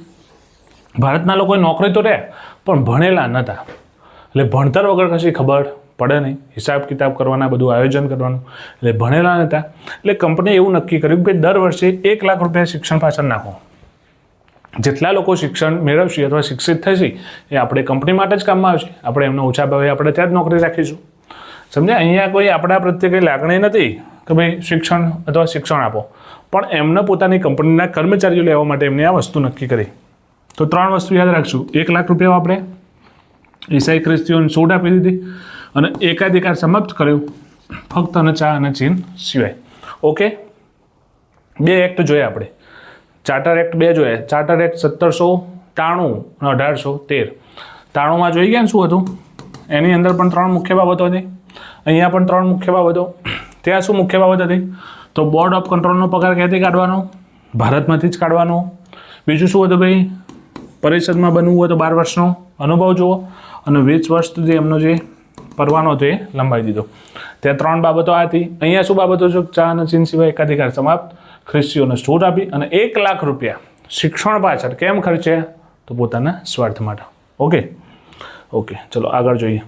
ભારતના લોકોએ નોકરી તો રહ્યા પણ ભણેલા નહોતા. એટલે ભણતર વગર કશી ખબર પડે નહીં, હિસાબ કિતાબ કરવાના, બધું આયોજન કરવાનું, એટલે ભણેલા નહોતા. એટલે કંપનીએ એવું નક્કી કર્યું કે દર વર્ષે 1 લાખ રૂપિયા શિક્ષણ પાછળ નાખો. જેટલા લોકો શિક્ષણ મેળવશે અથવા શિક્ષિત થશે એ આપણે કંપની માટે જ કામમાં આવશે. આપણે એમને ઓછા ભાવે આપણે ત્યાં જ નોકરી રાખીશું. સમજ્યા? અહીંયા કોઈ આપણા પ્રત્યે કંઈ લાગણી નથી કે ભાઈ શિક્ષણ અથવા શિક્ષણ આપો, પણ એમને પોતાની કંપનીના કર્મચારીઓ લેવા માટે એમને આ વસ્તુ નક્કી કરી. તો 3 વસ્તુ યાદ રાખશું. 1 લાખ રૂપિયા આપણે ઈસાઈ ખ્રિસ્તીઓને છૂટ આપી દીધી અને એકાધિકાર સમાપ્ત કર્યું ફક્ત અને ચા અને ચીન સિવાય. ઓકે, 2 એક્ટ જોયા આપણે. ચાર્ટર એક્ટ 2 જોયા. ચાર્ટર એક્ટ 1793 અને 1813. 93માં જોઈ ગયા ને શું હતું? એની અંદર પણ 3 મુખ્ય બાબતો હતી. અહીંયા પણ 3 મુખ્ય બાબતો. ત્યાં શું મુખ્ય બાબત હતી? તો બોર્ડ ઓફ કંટ્રોલનો પગાર ક્યાંથી કાઢવાનો? ભારતમાંથી જ કાઢવાનો. બીજું શું હતું ભાઈ? પરિષદમાં બનવું હોય તો 12 વર્ષનો અનુભવ જુઓ અને 20 વર્ષ સુધી એમનો જે પરવાનો હતો એ લંબાવી દીધો. ત્યાં 3 બાબતો આ હતી. અહીંયા શું બાબતો છે? ચા અને ચીન સિવાય એકાધિકાર સમાપ્ત, ખ્રિસ્તીઓને છૂટ આપી અને 1 લાખ રૂપિયા શિક્ષણ પાછળ કેમ ખર્ચે? તો પોતાના સ્વાર્થ માટે. ઓકે, ચલો આગળ જોઈએ.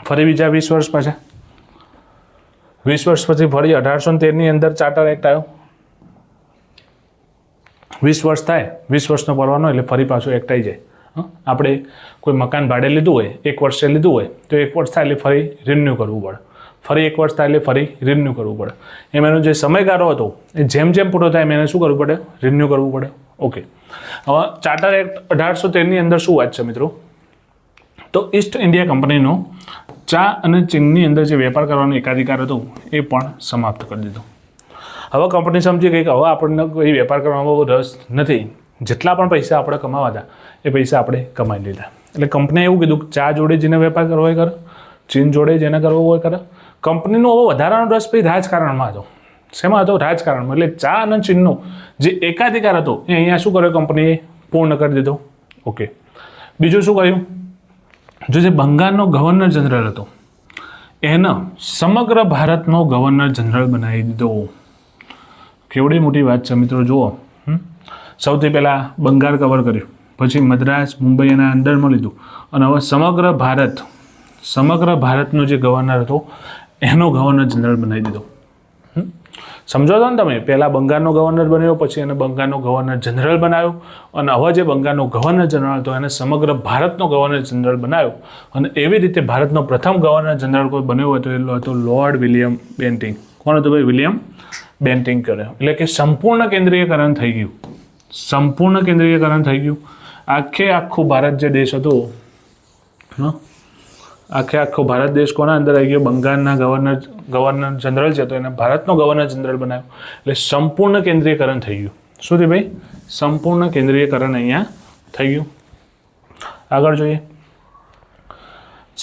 ફરી બીજા 20 વર્ષ પાછા. 20 વર્ષ પછી ફરી 1813ની અંદર ચાર્ટર એક્ટ આવ્યો. 20 વર્ષ થાય, 20 વર્ષનો પરવાનો એટલે ફરી પાછો એક્ટ આવી જાય. આપણે કોઈ મકાન ભાડે લીધું હોય, 1 વર્ષે લીધું હોય તો 1 વર્ષ થાય એટલે ફરી રિન્યૂ કરવું પડે. ફરી 1 વર્ષ થાય એટલે ફરી રિન્યૂ કરવું પડે. એમ એનો જે સમયગાળો હતો એ જેમ જેમ પૂરો થાય એમ એને શું કરવું પડે? રિન્યૂ કરવું પડે. ઓકે, હવે ચાર્ટર એક્ટ 1813ની અંદર શું વાત છે મિત્રો? તો ઈસ્ટ ઇન્ડિયા કંપનીનો ચા અને ચીનની અંદર જે વેપાર કરવાનો એકાધિકાર હતો એ પણ સમાપ્ત કરી દીધો. હવે કંપની સમજી ગઈ કે હવે આપણને કોઈ વેપાર કરવામાં બહુ રસ નથી. જેટલા પણ પૈસા આપણે કમાવા હતા એ પૈસા આપણે કમાઈ લીધા. એટલે કંપનીએ એવું કીધું કે ચા જોડે જેને વેપાર કરવો હોય કરે, ચીન જોડે જેને કરવો હોય કરે. કંપનીનો હવે વધારાનો રસ ભાઈ રાજકારણમાં હતો. શેમાં હતો? રાજકારણમાં. એટલે ચા અને ચીનનો જે એકાધિકાર હતો એ અહીંયા શું કર્યો? કંપનીએ પૂર્ણ કરી દીધો. ઓકે, બીજું શું કર્યું? જે બંગાળનો ગવર્નર જનરલ હતો એને સમગ્ર ભારતનો ગવર્નર જનરલ બનાવી દીધો. કેવડી મોટી વાત છે મિત્રો, જુઓ. સૌથી પહેલાં બંગાળ કવર કર્યું, પછી મદ્રાસ, મુંબઈ એના અંડરમાં લીધું અને હવે સમગ્ર ભારતનો જે ગવર્નર હતો એનો ગવર્નર જનરલ બનાવી દીધો. સમજો છો ને તમે? પહેલાં બંગાળનો ગવર્નર બન્યો, પછી એને બંગાળનો ગવર્નર જનરલ બનાવ્યો અને હવે જે બંગાળનો ગવર્નર જનરલ હતો એને સમગ્ર ભારતનો ગવર્નર જનરલ બનાવ્યો. અને એવી રીતે ભારતનો પ્રથમ ગવર્નર જનરલ કોઈ બન્યો હતો એ હતો લોર્ડ વિલિયમ બેન્ટિંગ. કોણ હતું ભાઈ? વિલિયમ બેન્ટિંગ કર્યો. એટલે કે સંપૂર્ણ કેન્દ્રીયકરણ થઈ ગયું. સંપૂર્ણ કેન્દ્રીયકરણ થઈ ગયું. આખું ભારત જે દેશ હતો, આખો ભારત દેશ કોના અંદર આવી ગયો? બંગાળના ગવર્નર જનરલ છે તો એને ભારતનો ગવર્નર જનરલ બનાવ્યો. એટલે સંપૂર્ણ કેન્દ્રીયકરણ થઈ ગયું. શું થયું ભાઈ? સંપૂર્ણ કેન્દ્રીયકરણ અહીંયા થઈ ગયું. આગળ જોઈએ.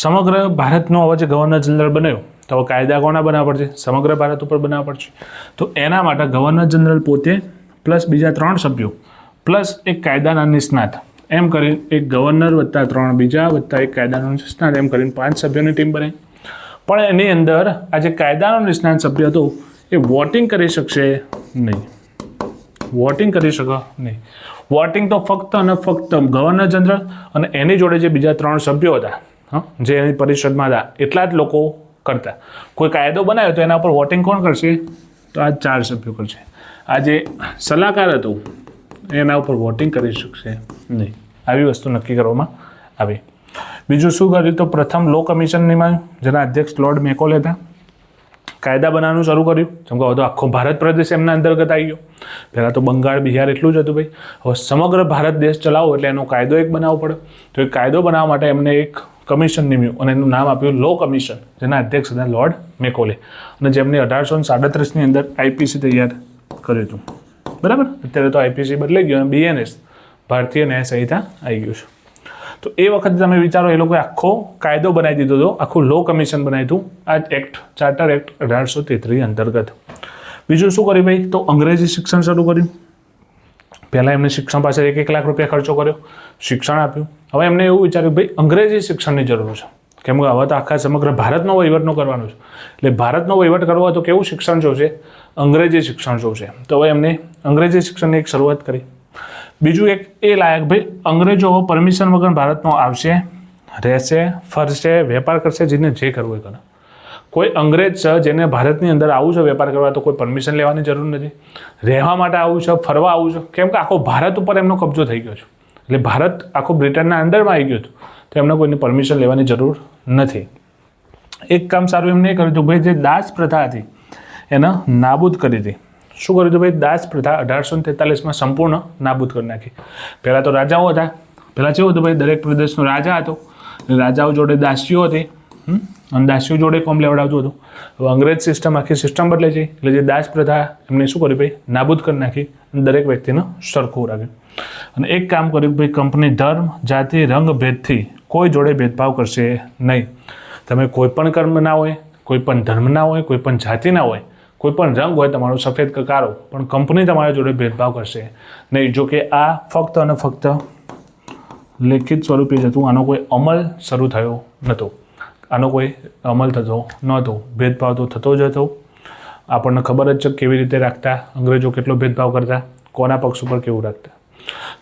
સમગ્ર ભારતનો હવે જે ગવર્નર જનરલ બનાવ્યો તો હવે કાયદા કોના બનાવવા પડશે? સમગ્ર ભારત ઉપર બનાવવા પડશે. તો એના માટે ગવર્નર જનરલ પોતે પ્લસ બીજા 3 સભ્યો પ્લસ એક કાયદાના નિષ્ણાત એમ કરીને એક ગવર્નર વત્તા 3 બીજા વત્તા એક કાયદાનો નિષ્ણાત એમ કરીને 5 સભ્યોની ટીમ બનાવી. પણ એની અંદર આ જે કાયદાનો નિષ્ણાત સભ્ય હતો એ વોટિંગ કરી શકશે નહીં. વોટિંગ કરી શકે નહીં. વોટિંગ તો ફક્ત અને ફક્ત ગવર્નર જનરલ અને એની જોડે જે બીજા 3 સભ્યો હતા જે એની પરિષદમાં હતા એટલા જ લોકો કરતા. કોઈ કાયદો બનાવ્યો તો એના પર વોટિંગ કોણ કરશે? તો આ 4 સભ્યો કરશે. આ જે સલાહકાર હતું એના ઉપર વોટિંગ કરી શકશે નહીં. આવી વસ્તુ નક્કી કરવામાં આવી. બીજું શું કર્યું? તો પ્રથમ લો કમિશન નિમાયું જેના અધ્યક્ષ લોર્ડ મેકોલે હતા. કાયદા બનાવવાનું શરૂ કર્યું. જેમ કે હવે તો આખો ભારત પ્રદેશ એમના અંતર્ગત આવી ગયો. પહેલાં તો બંગાળ બિહાર એટલું જ હતું ભાઈ. હવે સમગ્ર ભારત દેશ ચલાવો એટલે એનો કાયદો એક બનાવવો પડે. તો એ કાયદો બનાવવા માટે એમને એક કમિશન નિમ્યું અને એનું નામ આપ્યું લો કમિશન જેના અધ્યક્ષ હતા લોર્ડ મેકોલે અને જેમને 1837ની અંદર આઈપીસી તૈયાર કર્યું હતું. બરાબર. અત્યારે તો આઈપીસી બદલાઈ ગયું અને BNS ભારતીય ન્યાય સંહિતા આવી ગયું છે. તો એ વખતે તમે વિચારો એ લોકોએ આખો કાયદો બનાવી દીધો હતો, આખું લો કમિશન બનાવ્યું હતું આ એક્ટ ચાર્ટર એક્ટ 1833 અંતર્ગત. બીજું શું કર્યું ભાઈ? તો અંગ્રેજી શિક્ષણ શરૂ કર્યું. પહેલાં એમને શિક્ષણ પાછળ 1 લાખ રૂપિયા ખર્ચો કર્યો, શિક્ષણ આપ્યું. હવે એમને એવું વિચાર્યું ભાઈ અંગ્રેજી શિક્ષણની જરૂર છે કેમ કે હવે તો આખા સમગ્ર ભારતનો વહીવટનો કરવાનો છે. એટલે ભારતનો વહીવટ કરવો હોય તો કેવું શિક્ષણ જોશે? અંગ્રેજી શિક્ષણ જોશે. તો હવે એમને અંગ્રેજી શિક્ષણની એક શરૂઆત કરી. બીજું એક એ લાયક ભાઈ અંગ્રેજો પરમિશન વગર ભારતમાં આવશે, રહેશે, ફરશે, વેપાર કરશે, જેને જે કરવું એ કરે. કોઈ અંગ્રેજ છે જેને ભારતની અંદર આવવું છે વેપાર કરવા તો કોઈ પરમિશન લેવાની જરૂર નથી. રહેવા માટે આવવું છે, ફરવા આવવું છે, કેમ કે આખો ભારત ઉપર એમનો કબજો થઈ ગયો છે. એટલે ભારત આખું બ્રિટનના અંડરમાં આવી ગયું હતું તો એમને કોઈની પરમિશન લેવાની જરૂર નથી. એક કામ સારું એમને એ કર્યું હતું ભાઈ જે દાસ પ્રથા હતી એને નાબૂદ કરી હતી. શું કર્યું હતું ભાઈ? દાસ પ્રથા 1843માં સંપૂર્ણ નાબૂદ કરી નાખી. પહેલાં તો રાજાઓ હતા. પહેલાં કેવું હતું ભાઈ? દરેક પ્રદેશનો રાજા હતો. રાજાઓ જોડે દાસીઓ હતી અને દાસીઓ જોડે કોમ લેવડાવતું હતું. હવે અંગ્રેજ સિસ્ટમ આખી સિસ્ટમ બદલે છે એટલે જે દાસ પ્રથા એમને શું કર્યું ભાઈ? નાબૂદ કરી નાખી અને દરેક વ્યક્તિને સરખું રાખ્યું. અને એક કામ કર્યું ભાઈ કંપની ધર્મ, જાતિ, રંગ, ભેદથી કોઈ જોડે ભેદભાવ કરશે નહીં. તમે કોઈ પણ કર્મ ના હોય, કોઈ પણ ધર્મ ના હોય, કોઈ પણ જાતિ ના હોય, કોઈ પણ રંગ હોય તમારો સફેદ કે કાળો, પણ કંપની તમારા જોડે ભેદભાવ કરશે નહીં. જો કે આ ફક્ત અને ફક્ત લેખિત સ્વરૂપે જ હતું. આનો કોઈ અમલ શરૂ થયો નહોતો. આનો કોઈ અમલ થતો નહોતો. ભેદભાવ તો થતો જ હતો. આપણને ખબર જ છે કેવી રીતે રાખતા અંગ્રેજો, કેટલો ભેદભાવ કરતા, કોના પક્ષ ઉપર કેવું રાખતા.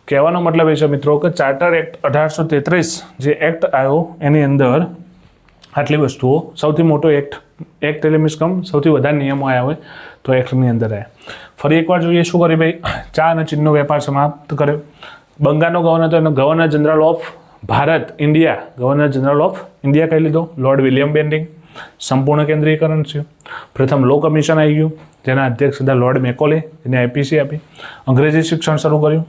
કહેવાનો મતલબ એ છે મિત્રો કે ચાર્ટર એક્ટ 1833 જે એક્ટ આવ્યો એની અંદર આટલી વસ્તુઓ સૌથી મોટો એક્ટ એટલે મીન્સ સૌથી વધારે નિયમો આવ્યા હોય તો એક્ટની અંદર આવ્યા. ફરી એકવાર જોઈએ શું કર્યું ભાઈ? ચા અને ચીનનો વેપાર સમાપ્ત કર્યો. બંગાળનો ગવર્નર હતો એનો governor general of Bharat India, governor general of India કહી લીધો લોર્ડ વિલિયમ બેન્ટિંગ. સંપૂર્ણ કેન્દ્રીયકરણ છે. પ્રથમ લો કમિશન આવી ગયું જેના અધ્યક્ષ હતા લોર્ડ મેકોલે, એને આઈપીસી આપી. અંગ્રેજી શિક્ષણ શરૂ કર્યું.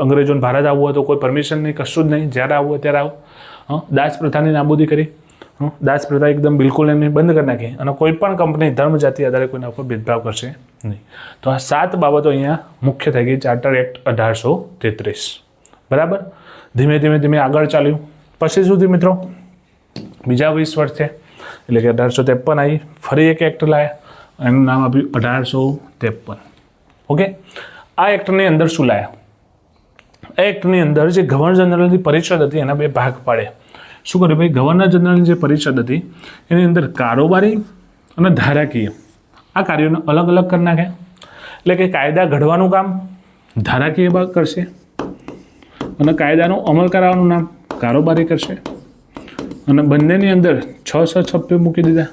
અંગ્રેજોને ભારત આવવું હતું કોઈ પરમિશન નહીં, કશું જ નહીં, જ્યારે આવવું ત્યારે આવો. દાસ પ્રથાની નાબૂદી કરી. દાસ પ્રથા એકદમ બિલકુલ એમને બંધ કરી નાખી અને કોઈ પણ કંપની ધર્મ જાતિ આધારે કોઈના ઉપર ભેદભાવ કરશે નહીં. તો આ 7 બાબતો અહીંયા મુખ્ય થઈ ગઈ ચાર્ટર એક્ટ 1833. બરાબર. ધીમે ધીમે આગળ ચાલ્યું. પછી સુધી મિત્રો બીજા 20 વર્ષ છે એટલે કે 1853 આવી. ફરી એક એક્ટ લાયા એનું નામ આપ્યું 1853. ઓકે. આ એક્ટની અંદર શું લાયા? આ એક્ટની અંદર જે ગવર્નર જનરલની પરિષદ હતી એના 2 ભાગ પાડ્યા. શું કર્યું ભાઈ? ગવર્નર જનરલની જે પરિષદ હતી એની અંદર કારોબારી અને ધારાકીય આ કાર્યોને અલગ અલગ કરી નાખ્યા. એટલે કે કાયદા ઘડવાનું કામ ધારાકીય ભાગ કરશે અને કાયદાનો અમલ કરાવવાનું નામ કારોબારી કરશે. અને બંનેની અંદર 6 સભ્યો મૂકી દીધા.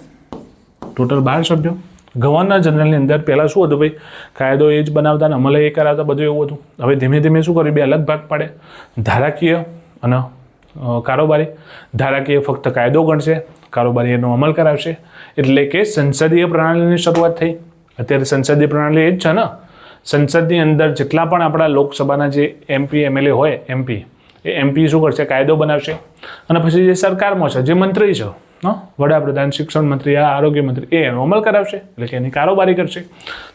ટોટલ 12 સભ્યો. ગવર્નર જનરલની અંદર પહેલાં શું હતું ભાઈ? કાયદો એ જ બનાવતા અને અમલ એ કરાવતા, બધું એવું હતું. હવે ધીમે ધીમે શું કર્યું? 2 અલગ ભાગ પાડે. ધારાકીય અને કારોબારી. ધારાકીય ફક્ત કાયદો ગણશે, કારોબારી એનો અમલ કરાવશે. એટલે કે સંસદીય પ્રણાલીની શરૂઆત થઈ. અત્યારે સંસદીય પ્રણાલી એ જ છે ને સંસદની અંદર જેટલા પણ આપણા લોકસભાના જે MP MLA હોય MP એ MP શું કરશે કાયદો બનાવશે અને પછી જે સરકારમાં છે જે મંત્રી છે વડાપ્રધાન શિક્ષણ મંત્રી આરોગ્ય મંત્રી એ એનો અમલ કરાવશે એટલે કે એની કારોબારી કરશે.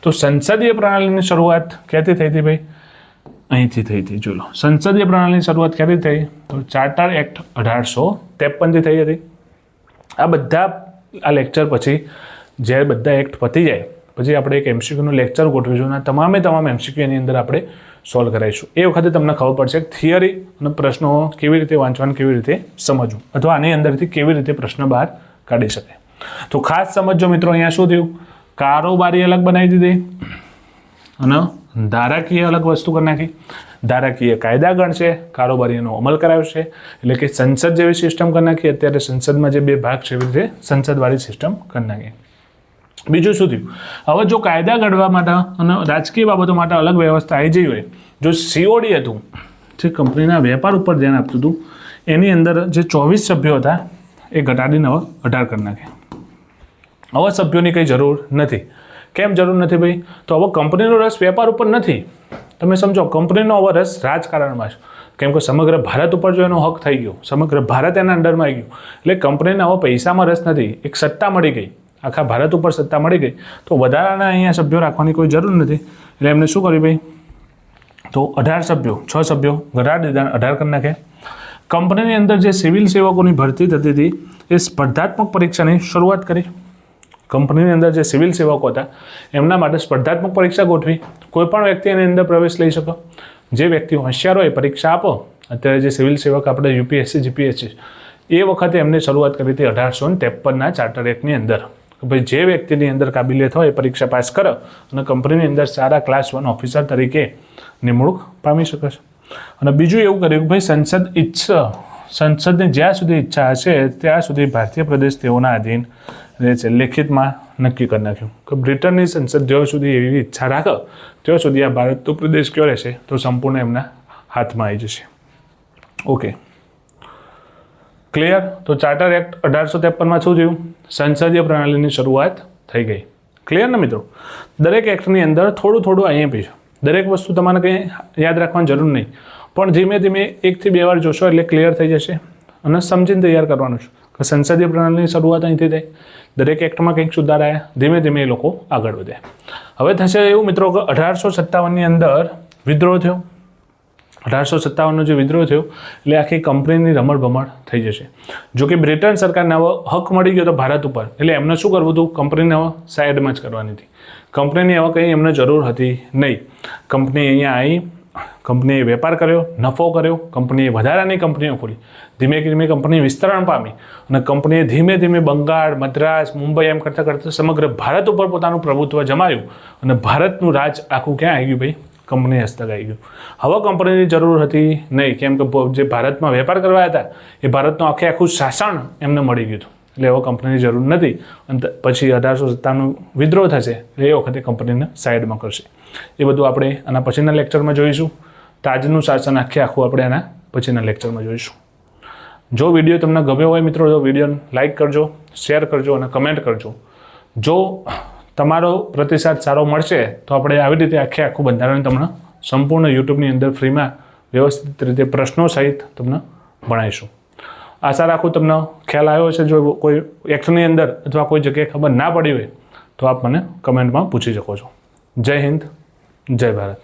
તો સંસદીય પ્રણાલીની શરૂઆત ક્યાંથી થઈ હતી ભાઈ? અહીંથી થઈ હતી. જો સંસદીય પ્રણાલીની શરૂઆત ક્યાંથી થઈ? તો ચાર્ટર એક્ટ 1853થી થઈ હતી. આ બધા આ લેક્ચર પછી જ્યારે બધા એક્ટ પતી જાય પછી આપણે એક MCQનું લેક્ચર ગોઠવીશું અને તમામ MCQ એની અંદર આપણે સોલ્વ કરાવીશું. એ વખતે તમને ખબર પડશે કે થિયરી અને પ્રશ્નો કેવી રીતે વાંચવાનું, કેવી રીતે સમજવું અથવા આની અંદરથી કેવી રીતે પ્રશ્ન બહાર કાઢી શકે. તો ખાસ સમજો મિત્રો, અહીંયા શું થયું? કારોબારી અલગ બનાવી દીધી અને ધારાકીય અલગ વસ્તુ કરી નાખી. ધારાકીય કાયદા ગણશે, કારોબારીનો અમલ કરાવશે, એટલે કે સંસદ જેવી સિસ્ટમ કરી નાખી. અત્યારે સંસદમાં જે બે ભાગ છે એવી રીતે સંસદવાળી સિસ્ટમ કરી નાખી. બીજું શું થયું? હવે જો કાયદા ઘડવા માટે અને રાજકીય બાબતો માટે અલગ વ્યવસ્થા આવી જઈ હોય, જો COD હતું જે કંપનીના વેપાર ઉપર ધ્યાન આપતું હતું એની અંદર જે 24 સભ્યો હતા એ ઘટાડીને હવે 18 કરી નાખ્યા. હવે સભ્યોની કંઈ જરૂર નથી. કેમ જરૂર નથી ભાઈ? તો હવે કંપનીનો રસ વેપાર ઉપર નથી. તમે સમજો, કંપનીનો હવે રસ રાજકારણમાં છે. કેમ કે સમગ્ર ભારત ઉપર જો એનો હક થઈ ગયો, સમગ્ર ભારત એના અંડરમાં આવી ગયું, એટલે કંપનીને હવે પૈસામાં રસ નથી. એક સત્તા મળી ગઈ, આખા ભારત ઉપર સત્તા મળી ગઈ, તો વધારાના અહીંયા સભ્યો રાખવાની કોઈ જરૂર નથી. એટલે એમને શું કર્યું ભાઈ? તો 18 સભ્યો, 6 સભ્યો ઘટાડી દીધા, 18 કરી નાખ્યા. કંપનીની અંદર જે સિવિલ સેવકોની ભરતી થતી હતી એ સ્પર્ધાત્મક પરીક્ષાની શરૂઆત કરી. કંપનીની અંદર જે સિવિલ સેવકો હતા એમના માટે સ્પર્ધાત્મક પરીક્ષા ગોઠવી. કોઈ પણ વ્યક્તિ એની અંદર પ્રવેશ લઈ શકો. જે વ્યક્તિ હોશિયાર હોય પરીક્ષા આપો. અત્યારે જે સિવિલ સેવક આપણે UPSC GPSC એ વખતે એમને શરૂઆત કરી હતી 1853ના ચાર્ટર એક્ટની અંદર. ભાઈ જે વ્યક્તિની અંદર કાબિલિયત હોય પરીક્ષા પાસ કરે અને કંપનીની અંદર સારા ક્લાસ 1 ઓફિસર તરીકે નિમણૂક પામી શકે છે. અને બીજું એવું કર્યું કે ભાઈ સંસદની જ્યાં સુધી ઈચ્છા હશે ત્યાં સુધી ભારતીય પ્રદેશ તેઓના આધીન રહે છે. લેખિતમાં નક્કી કરી નાખ્યું કે બ્રિટનની સંસદ જ્યાં સુધી એવી ઈચ્છા રાખે ત્યાં સુધી આ ભારતનો પ્રદેશ કયો રહેશે? તો સંપૂર્ણ એમના હાથમાં આવી જશે. Okay, clear? તો ચાર્ટર એક્ટ 1853માં શું થયું? સંસદીય પ્રણાલીની શરૂઆત થઈ ગઈ. ક્લિયર ને મિત્રો? દરેક એક્ટની અંદર થોડું અહીંયા પી છે. દરેક વસ્તુ તમારે કંઈ યાદ રાખવાની જરૂર નહીં, પણ ધીમે ધીમે 1 થી 2 વાર જોશો એટલે ક્લિયર થઈ જશે અને સમજીને તૈયાર કરવાનું છે કે સંસદીય પ્રણાલીની શરૂઆત અહીંથી થઈ. દરેક એક્ટમાં કંઈક સુધારા આવ્યા, ધીમે ધીમે એ લોકો આગળ વધ્યા. હવે થશે એવું મિત્રો કે 1857ની અંદર વિદ્રોહ થયો. 1857નો જે વિદ્રોહ થયો એટલે આખી કંપનીની રમણભમણ થઈ જશે. જો કે બ્રિટન સરકારને હવે હક મળી ગયો તો ભારત ઉપર, એટલે એમને શું કરવું હતું? કંપનીને હવે સાઈડમાં જ કરવાની હતી. કંપનીની હવે કંઈ એમને જરૂર હતી નહીં. કંપની અહીંયા આવી, કંપનીએ વેપાર કર્યો, નફો કર્યો, કંપનીએ વધારાની કંપનીઓ ખોલી. ધીમે ધીમે કંપની વિસ્તરણ પામી અને કંપનીએ ધીમે ધીમે બંગાળ, મદ્રાસ, મુંબઈ એમ કરતાં કરતાં સમગ્ર ભારત ઉપર પોતાનું પ્રભુત્વ જમાવ્યું અને ભારતનું રાજ આખું ક્યાં આવી ગયું ભાઈ? કંપની હસ્તક આવી ગયું. હવે કંપનીની જરૂર હતી નહીં, કેમ કે જે ભારતમાં વેપાર કરવા હતા એ ભારતનું આખું શાસન એમને મળી ગયું હતું. એટલે હવે કંપનીની જરૂર નથી અને પછી 1857નો વિદ્રોહ થશે એટલે એ વખતે કંપનીને સાઈડમાં કરશે. એ બધું આપણે આના પછીના લેક્ચરમાં જોઈશું. તાજનું શાસન આખું આપણે આના પછીના લેક્ચરમાં જોઈશું. જો વિડીયો તમને ગમ્યો હોય મિત્રો, તો વિડીયોને લાઇક કરજો, શેર કરજો અને કમેન્ટ કરજો. જો તમારો પ્રતિસાદ સારો મળશે તો આપણે આવી રીતે આખું બંધારણ તમને સંપૂર્ણ યુટ્યુબની અંદર ફ્રીમાં વ્યવસ્થિત રીતે પ્રશ્નો સહિત તમને ભણાવીશું. આશા રાખું તમને ખ્યાલ આવ્યો છે. જો કોઈ એક્ટની અંદર અથવા કોઈ જગ્યાએ ખબર ના પડી હોય તો આપ મને કમેન્ટમાં પૂછી શકો છો. જય હિન્દ, જય ભારત.